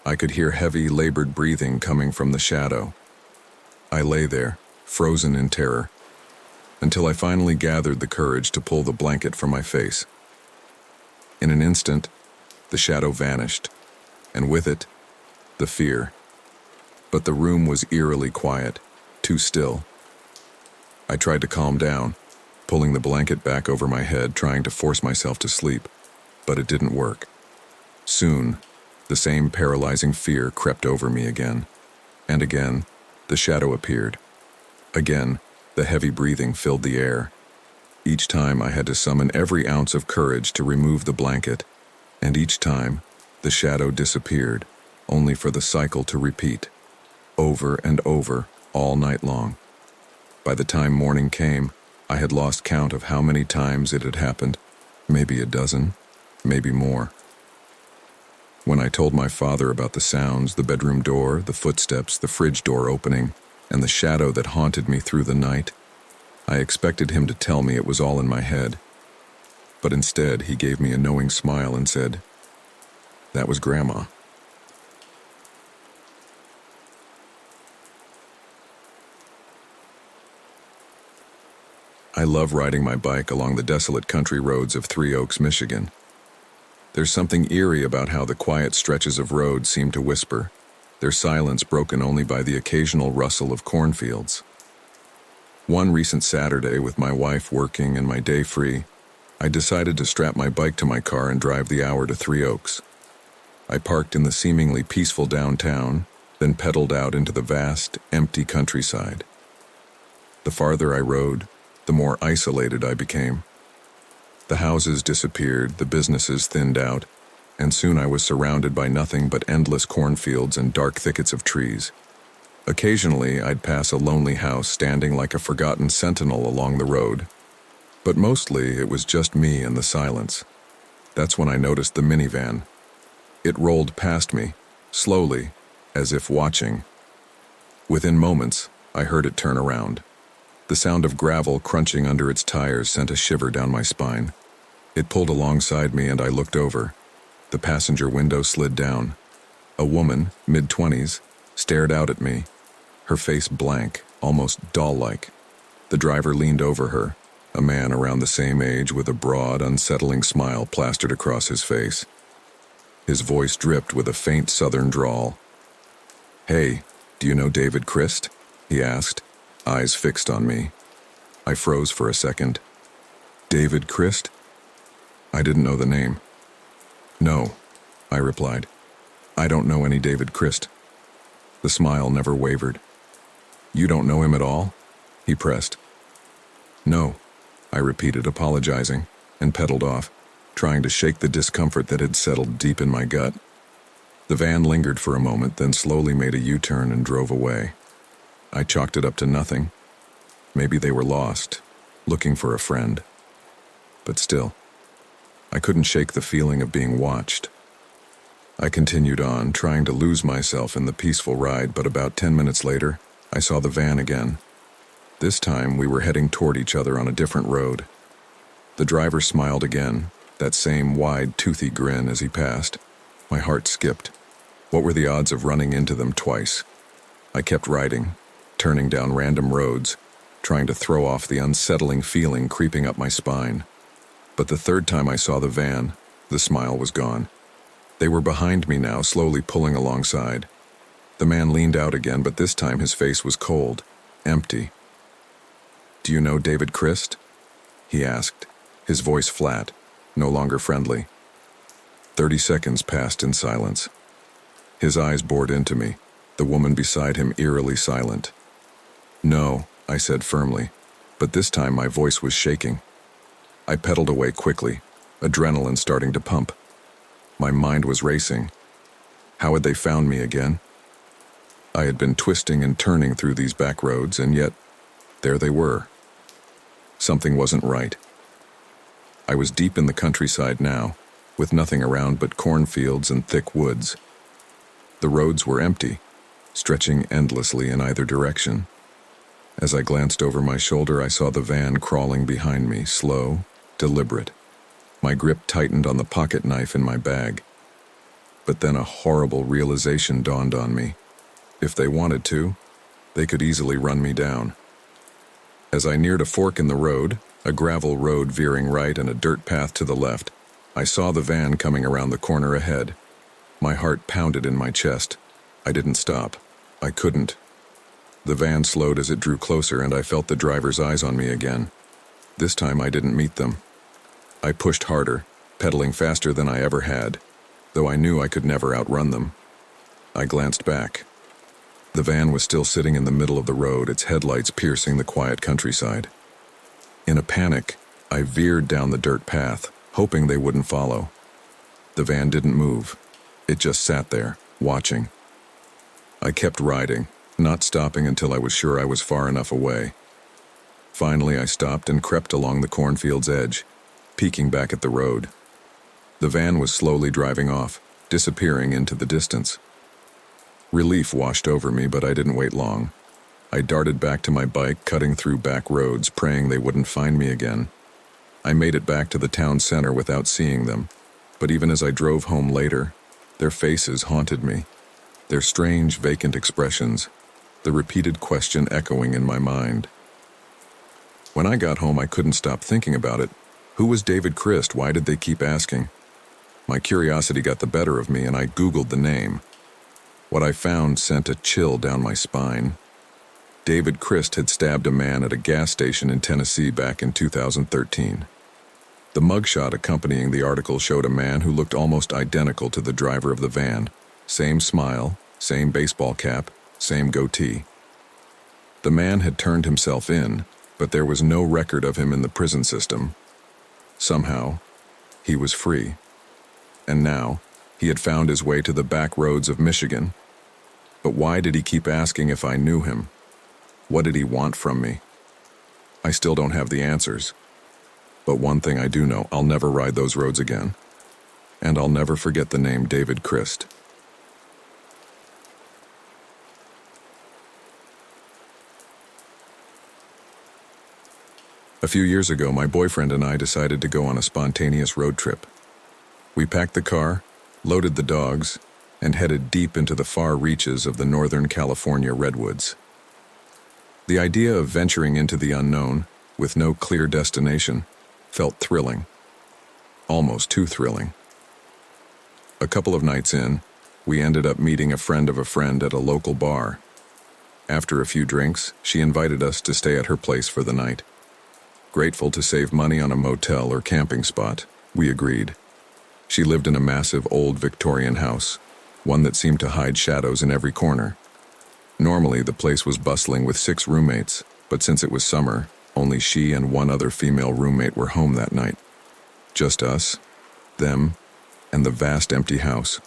I could hear heavy, labored breathing coming from the shadow. I lay there, frozen in terror, until I finally gathered the courage to pull the blanket from my face. In an instant, the shadow vanished, and with it, the fear. But the room was eerily quiet, too still. I tried to calm down, pulling the blanket back over my head, trying to force myself to sleep, but it didn't work. Soon, the same paralyzing fear crept over me again, and again, the shadow appeared. Again, the heavy breathing filled the air. Each time I had to summon every ounce of courage to remove the blanket, and each time the shadow disappeared, only for the cycle to repeat, over and over, all night long. By the time morning came, I had lost count of how many times it had happened, maybe a dozen, maybe more. When I told my father about the sounds, the bedroom door, the footsteps, the fridge door opening, and the shadow that haunted me through the night, I expected him to tell me it was all in my head. But instead, he gave me a knowing smile and said, "That was Grandma." I love riding my bike along the desolate country roads of Three Oaks, Michigan. There's something eerie about how the quiet stretches of road seem to whisper, their silence broken only by the occasional rustle of cornfields. One recent Saturday, with my wife working and my day free, I decided to strap my bike to my car and drive the hour to Three Oaks. I parked in the seemingly peaceful downtown, then pedaled out into the vast, empty countryside. The farther I rode, the more isolated I became. The houses disappeared, the businesses thinned out, and soon I was surrounded by nothing but endless cornfields and dark thickets of trees. Occasionally, I'd pass a lonely house standing like a forgotten sentinel along the road, but mostly it was just me and the silence. That's when I noticed the minivan. It rolled past me, slowly, as if watching. Within moments, I heard it turn around. The sound of gravel crunching under its tires sent a shiver down my spine. It pulled alongside me and I looked over. The passenger window slid down. A woman, mid-20s, stared out at me, her face blank, almost doll-like. The driver leaned over her, a man around the same age with a broad, unsettling smile plastered across his face. His voice dripped with a faint southern drawl. "Hey, do you know David Christ?" he asked, eyes fixed on me. I froze for a second. David Christ? I didn't know the name. "No," I replied. "I don't know any David Christ." The smile never wavered. "You don't know him at all?" he pressed. "No," I repeated, apologizing, and pedaled off, trying to shake the discomfort that had settled deep in my gut. The van lingered for a moment, then slowly made a U-turn and drove away. I chalked it up to nothing. Maybe they were lost, looking for a friend. But still, I couldn't shake the feeling of being watched. I continued on, trying to lose myself in the peaceful ride, but about 10 minutes later, I saw the van again. This time, we were heading toward each other on a different road. The driver smiled again, that same wide, toothy grin as he passed. My heart skipped. What were the odds of running into them twice? I kept riding, turning down random roads, trying to throw off the unsettling feeling creeping up my spine. But the third time I saw the van, the smile was gone. They were behind me now, slowly pulling alongside. The man leaned out again, but this time his face was cold, empty. "Do you know David Christ?" he asked, his voice flat, no longer friendly. 30 seconds passed in silence. His eyes bored into me, the woman beside him eerily silent. "No," I said firmly, but this time my voice was shaking. I pedaled away quickly, adrenaline starting to pump. My mind was racing. How had they found me again? I had been twisting and turning through these back roads, and yet, there they were. Something wasn't right. I was deep in the countryside now, with nothing around but cornfields and thick woods. The roads were empty, stretching endlessly in either direction. As I glanced over my shoulder, I saw the van crawling behind me, slow, deliberate. My grip tightened on the pocket knife in my bag. But then a horrible realization dawned on me. If they wanted to, they could easily run me down. As I neared a fork in the road, a gravel road veering right and a dirt path to the left, I saw the van coming around the corner ahead. My heart pounded in my chest. I didn't stop. I couldn't. The van slowed as it drew closer, and I felt the driver's eyes on me again. This time I didn't meet them. I pushed harder, pedaling faster than I ever had, though I knew I could never outrun them. I glanced back. The van was still sitting in the middle of the road, its headlights piercing the quiet countryside. In a panic, I veered down the dirt path, hoping they wouldn't follow. The van didn't move. It just sat there, watching. I kept riding, not stopping until I was sure I was far enough away. Finally, I stopped and crept along the cornfield's edge, peeking back at the road. The van was slowly driving off, disappearing into the distance. Relief washed over me, but I didn't wait long. I darted back to my bike, cutting through back roads, praying they wouldn't find me again. I made it back to the town center without seeing them, but even as I drove home later, their faces haunted me. Their strange, vacant expressions, the repeated question echoing in my mind. When I got home, I couldn't stop thinking about it. Who was David Christ? Why did they keep asking? My curiosity got the better of me, and I Googled the name. What I found sent a chill down my spine. David Christ had stabbed a man at a gas station in Tennessee back in 2013. The mugshot accompanying the article showed a man who looked almost identical to the driver of the van. Same smile, same baseball cap, same goatee. The man had turned himself in, but there was no record of him in the prison system. Somehow, he was free. And now, he had found his way to the back roads of Michigan. But why did he keep asking if I knew him? What did he want from me? I still don't have the answers. But one thing I do know, I'll never ride those roads again. And I'll never forget the name David Christ. A few years ago, my boyfriend and I decided to go on a spontaneous road trip. We packed the car, loaded the dogs, and headed deep into the far reaches of the Northern California redwoods. The idea of venturing into the unknown, with no clear destination, felt thrilling. Almost too thrilling. A couple of nights in, we ended up meeting a friend of a friend at a local bar. After a few drinks, she invited us to stay at her place for the night. Grateful to save money on a motel or camping spot, we agreed. She lived in a massive old Victorian house, one that seemed to hide shadows in every corner. Normally, the place was bustling with 6 roommates, but since it was summer, only she and one other female roommate were home that night. Just us, them, and the vast empty house.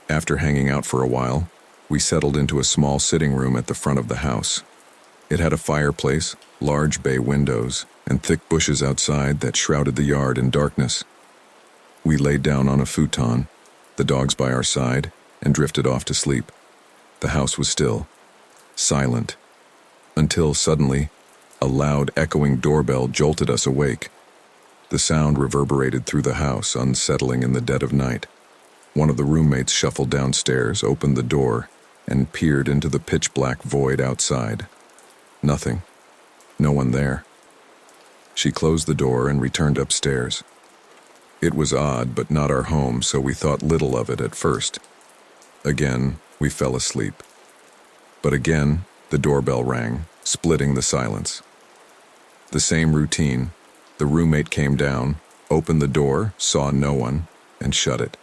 After hanging out for a while, we settled into a small sitting room at the front of the house. It had a fireplace, large bay windows, and thick bushes outside that shrouded the yard in darkness. We laid down on a futon, the dogs by our side, and drifted off to sleep. The house was still, silent, until suddenly, a loud, echoing doorbell jolted us awake. The sound reverberated through the house, unsettling in the dead of night. One of the roommates shuffled downstairs, opened the door, and peered into the pitch-black void outside. Nothing. No one there. She closed the door and returned upstairs. It was odd, but not our home, so we thought little of it at first. Again, we fell asleep. But again, the doorbell rang, splitting the silence. The same routine. The roommate came down, opened the door, saw no one, and shut it.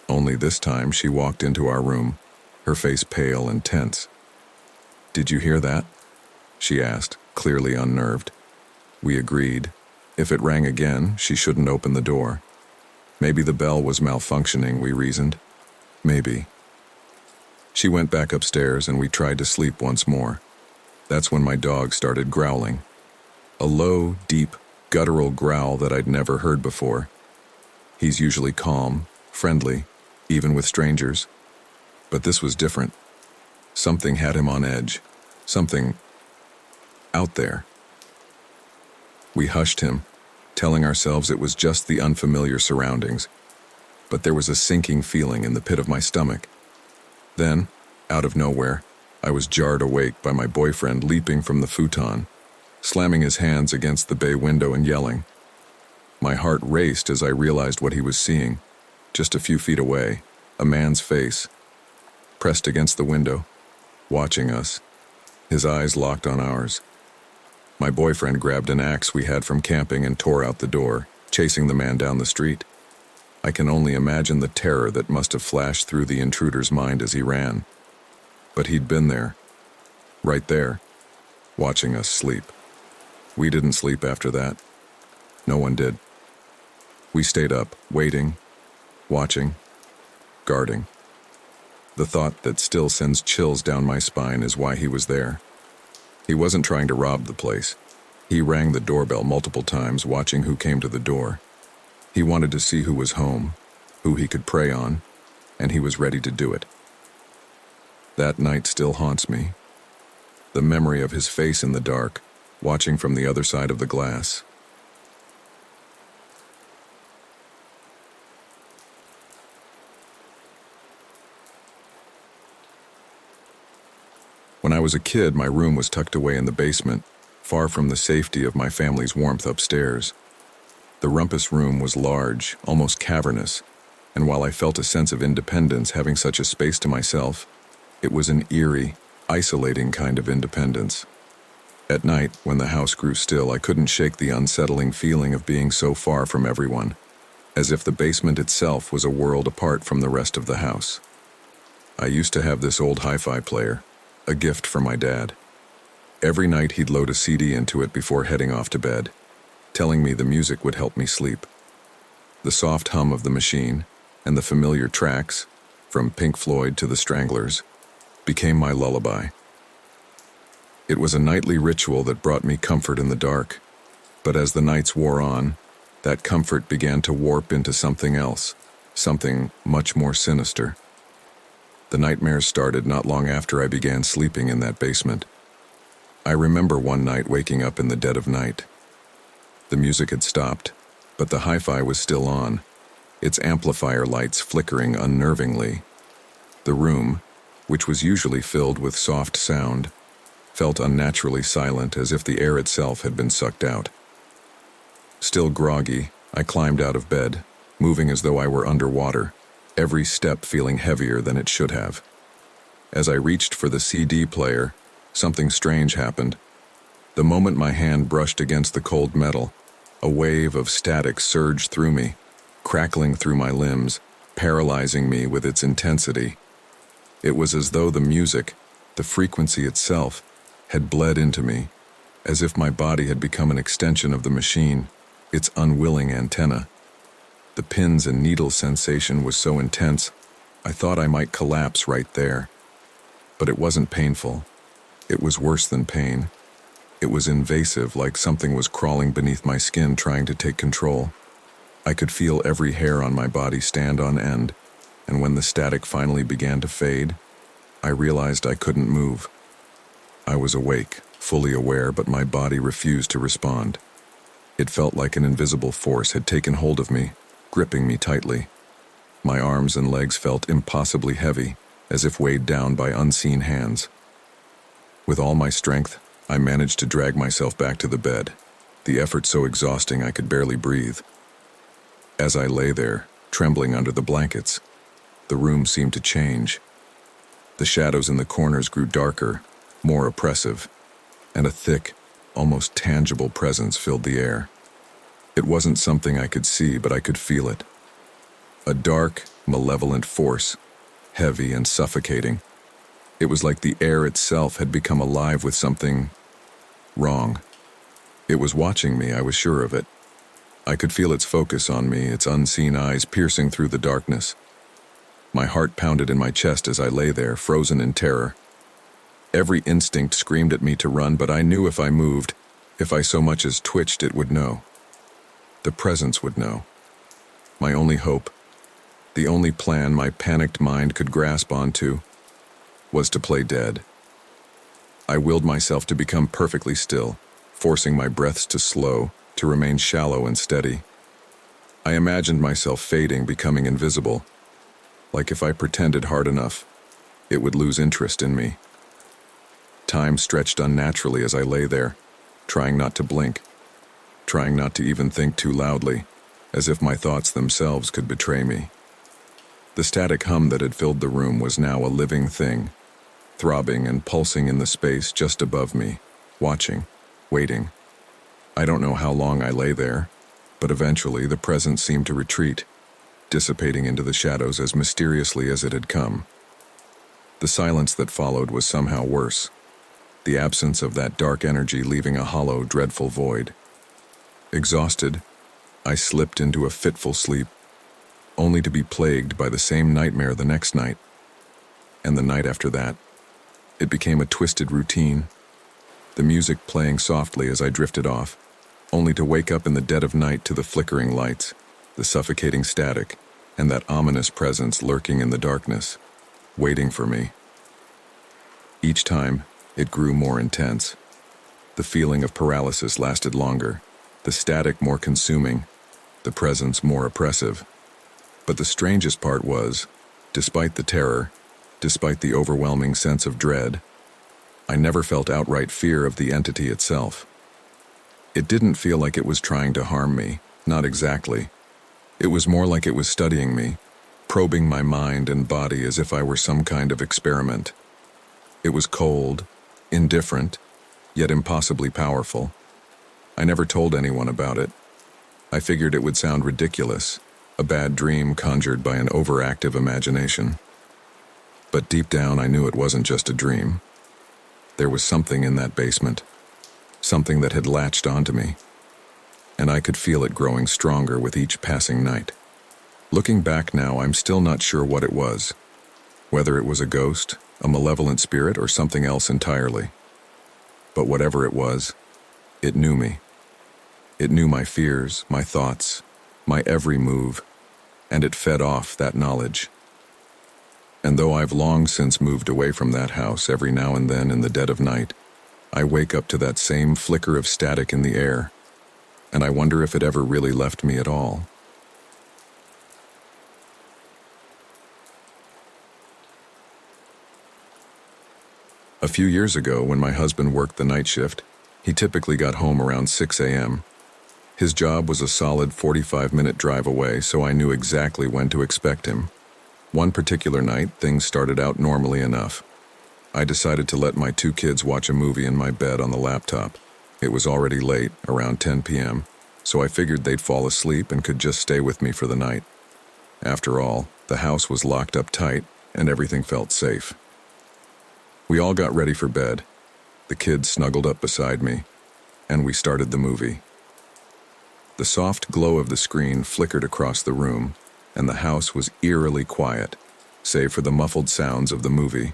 Only this time she walked into our room, her face pale and tense. "Did you hear that?" she asked, clearly unnerved. We agreed. If it rang again, she shouldn't open the door. Maybe the bell was malfunctioning, we reasoned. Maybe. She went back upstairs and we tried to sleep once more. That's when my dog started growling. A low, deep, guttural growl that I'd never heard before. He's usually calm, friendly, even with strangers. But this was different. Something had him on edge. Something out there. We hushed him, telling ourselves it was just the unfamiliar surroundings. But there was a sinking feeling in the pit of my stomach. Then, out of nowhere, I was jarred awake by my boyfriend leaping from the futon, slamming his hands against the bay window and yelling. My heart raced as I realized what he was seeing. Just a few feet away, a man's face, pressed against the window, watching us, his eyes locked on ours. My boyfriend grabbed an axe we had from camping and tore out the door, chasing the man down the street. I can only imagine the terror that must have flashed through the intruder's mind as he ran. But he'd been there, right there, watching us sleep. We didn't sleep after that. No one did. We stayed up, waiting, watching, guarding. The thought that still sends chills down my spine is why he was there. He wasn't trying to rob the place. He rang the doorbell multiple times, watching who came to the door. He wanted to see who was home, who he could prey on, and he was ready to do it. That night still haunts me. The memory of his face in the dark, watching from the other side of the glass. When I was a kid, my room was tucked away in the basement, far from the safety of my family's warmth upstairs. The rumpus room was large, almost cavernous, and while I felt a sense of independence having such a space to myself, it was an eerie, isolating kind of independence. At night, when the house grew still, I couldn't shake the unsettling feeling of being so far from everyone, as if the basement itself was a world apart from the rest of the house. I used to have this old hi-fi player, a gift from my dad. Every night he'd load a CD into it before heading off to bed, telling me the music would help me sleep. The soft hum of the machine and the familiar tracks, from Pink Floyd to the Stranglers, became my lullaby. It was a nightly ritual that brought me comfort in the dark, but as the nights wore on, that comfort began to warp into something else, something much more sinister. The nightmares started not long after I began sleeping in that basement. I remember one night waking up in the dead of night. The music had stopped, but the hi-fi was still on, its amplifier lights flickering unnervingly. The room, which was usually filled with soft sound, felt unnaturally silent, as if the air itself had been sucked out. Still groggy, I climbed out of bed, moving as though I were underwater, every step feeling heavier than it should have. As I reached for the CD player, something strange happened. The moment my hand brushed against the cold metal, a wave of static surged through me, crackling through my limbs, paralyzing me with its intensity. It was as though the music, the frequency itself, had bled into me, as if my body had become an extension of the machine, its unwilling antenna. The pins and needles sensation was so intense, I thought I might collapse right there. But it wasn't painful. It was worse than pain. It was invasive, like something was crawling beneath my skin trying to take control. I could feel every hair on my body stand on end, and when the static finally began to fade, I realized I couldn't move. I was awake, fully aware, but my body refused to respond. It felt like an invisible force had taken hold of me, gripping me tightly. My arms and legs felt impossibly heavy, as if weighed down by unseen hands. With all my strength, I managed to drag myself back to the bed, the effort so exhausting I could barely breathe. As I lay there, trembling under the blankets, the room seemed to change. The shadows in the corners grew darker, more oppressive, and a thick, almost tangible presence filled the air. It wasn't something I could see, but I could feel it. A dark, malevolent force, heavy and suffocating. It was like the air itself had become alive with something wrong. It was watching me, I was sure of it. I could feel its focus on me, its unseen eyes piercing through the darkness. My heart pounded in my chest as I lay there, frozen in terror. Every instinct screamed at me to run, but I knew if I moved, if I so much as twitched, it would know. The presence would know. My only hope, the only plan my panicked mind could grasp onto, was to play dead. I willed myself to become perfectly still, forcing my breaths to slow, to remain shallow and steady. I imagined myself fading, becoming invisible, like if I pretended hard enough, it would lose interest in me. Time stretched unnaturally as I lay there, trying not to blink, trying not to even think too loudly, as if my thoughts themselves could betray me. The static hum that had filled the room was now a living thing, throbbing and pulsing in the space just above me, watching, waiting. I don't know how long I lay there, but eventually the presence seemed to retreat, dissipating into the shadows as mysteriously as it had come. The silence that followed was somehow worse, the absence of that dark energy leaving a hollow, dreadful void. Exhausted, I slipped into a fitful sleep, only to be plagued by the same nightmare the next night, and the night after that. It became a twisted routine, the music playing softly as I drifted off, only to wake up in the dead of night to the flickering lights, the suffocating static, and that ominous presence lurking in the darkness, waiting for me. Each time, it grew more intense. The feeling of paralysis lasted longer, the static more consuming, the presence more oppressive. But the strangest part was, despite the terror, despite the overwhelming sense of dread, I never felt outright fear of the entity itself. It didn't feel like it was trying to harm me, not exactly. It was more like it was studying me, probing my mind and body as if I were some kind of experiment. It was cold, indifferent, yet impossibly powerful. I never told anyone about it. I figured it would sound ridiculous, a bad dream conjured by an overactive imagination. But deep down, I knew it wasn't just a dream. There was something in that basement, something that had latched onto me, and I could feel it growing stronger with each passing night. Looking back now, I'm still not sure what it was, whether it was a ghost, a malevolent spirit, or something else entirely. But whatever it was, it knew me. It knew my fears, my thoughts, my every move, and it fed off that knowledge. And though I've long since moved away from that house, every now and then in the dead of night, I wake up to that same flicker of static in the air, and I wonder if it ever really left me at all. A few years ago, when my husband worked the night shift, he typically got home around 6 a.m. His job was a solid 45-minute drive away, so I knew exactly when to expect him. One particular night, things started out normally enough. I decided to let my 2 kids watch a movie in my bed on the laptop. It was already late, around 10 p.m., so I figured they'd fall asleep and could just stay with me for the night. After all, the house was locked up tight, and everything felt safe. We all got ready for bed. The kids snuggled up beside me, and we started the movie. The soft glow of the screen flickered across the room, and the house was eerily quiet, save for the muffled sounds of the movie.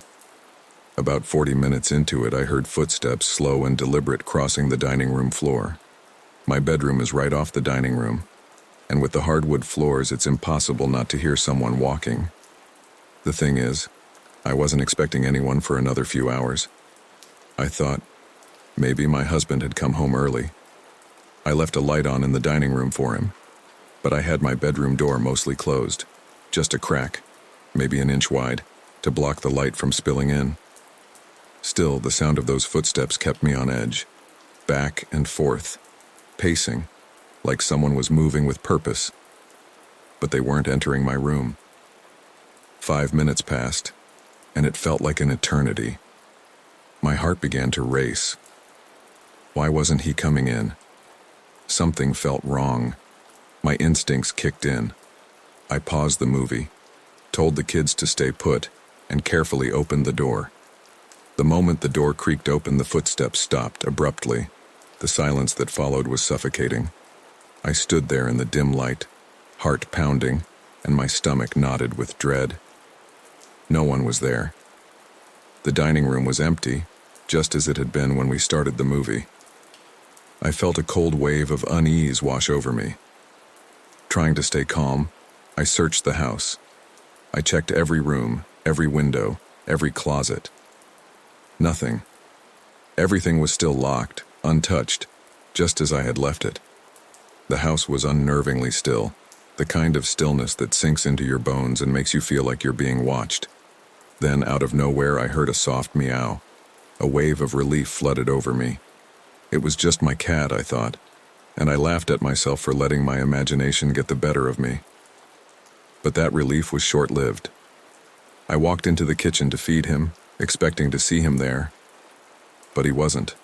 About 40 minutes into it, I heard footsteps, slow and deliberate, crossing the dining room floor. My bedroom is right off the dining room, and with the hardwood floors, it's impossible not to hear someone walking. The thing is, I wasn't expecting anyone for another few hours. I thought, maybe my husband had come home early. I left a light on in the dining room for him, but I had my bedroom door mostly closed, just a crack, maybe an inch wide, to block the light from spilling in. Still, the sound of those footsteps kept me on edge, back and forth, pacing, like someone was moving with purpose. But they weren't entering my room. 5 minutes passed, and it felt like an eternity. My heart began to race. Why wasn't he coming in? Something felt wrong. My instincts kicked in. I paused the movie, told the kids to stay put, and carefully opened the door. The moment the door creaked open, the footsteps stopped abruptly. The silence that followed was suffocating. I stood there in the dim light, heart pounding, and my stomach knotted with dread. No one was there. The dining room was empty, just as it had been when we started the movie. I felt a cold wave of unease wash over me. Trying to stay calm, I searched the house. I checked every room, every window, every closet. Nothing. Everything was still locked, untouched, just as I had left it. The house was unnervingly still, the kind of stillness that sinks into your bones and makes you feel like you're being watched. Then, out of nowhere, I heard a soft meow. A wave of relief flooded over me. It was just my cat, I thought, and I laughed at myself for letting my imagination get the better of me. But that relief was short-lived. I walked into the kitchen to feed him, expecting to see him there, but he wasn't.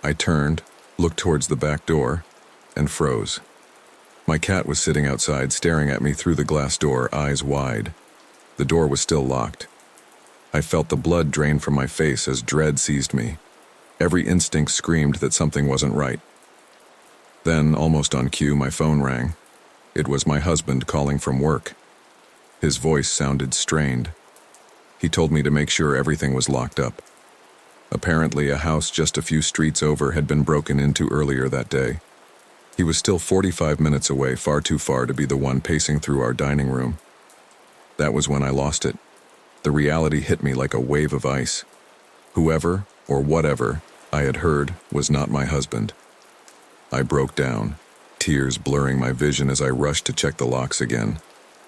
I turned, looked towards the back door, and froze. My cat was sitting outside, staring at me through the glass door, eyes wide. The door was still locked. I felt the blood drain from my face as dread seized me. Every instinct screamed that something wasn't right. Then, almost on cue, my phone rang. It was my husband calling from work. His voice sounded strained. He told me to make sure everything was locked up. Apparently, a house just a few streets over had been broken into earlier that day. He was still 45 minutes away, far too far to be the one pacing through our dining room. That was when I lost it. The reality hit me like a wave of ice. Whoever, or whatever, I had heard was not my husband. I broke down, tears blurring my vision as I rushed to check the locks again,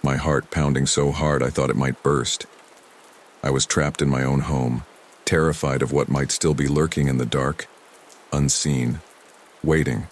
my heart pounding so hard I thought it might burst. I was trapped in my own home, terrified of what might still be lurking in the dark, unseen, waiting.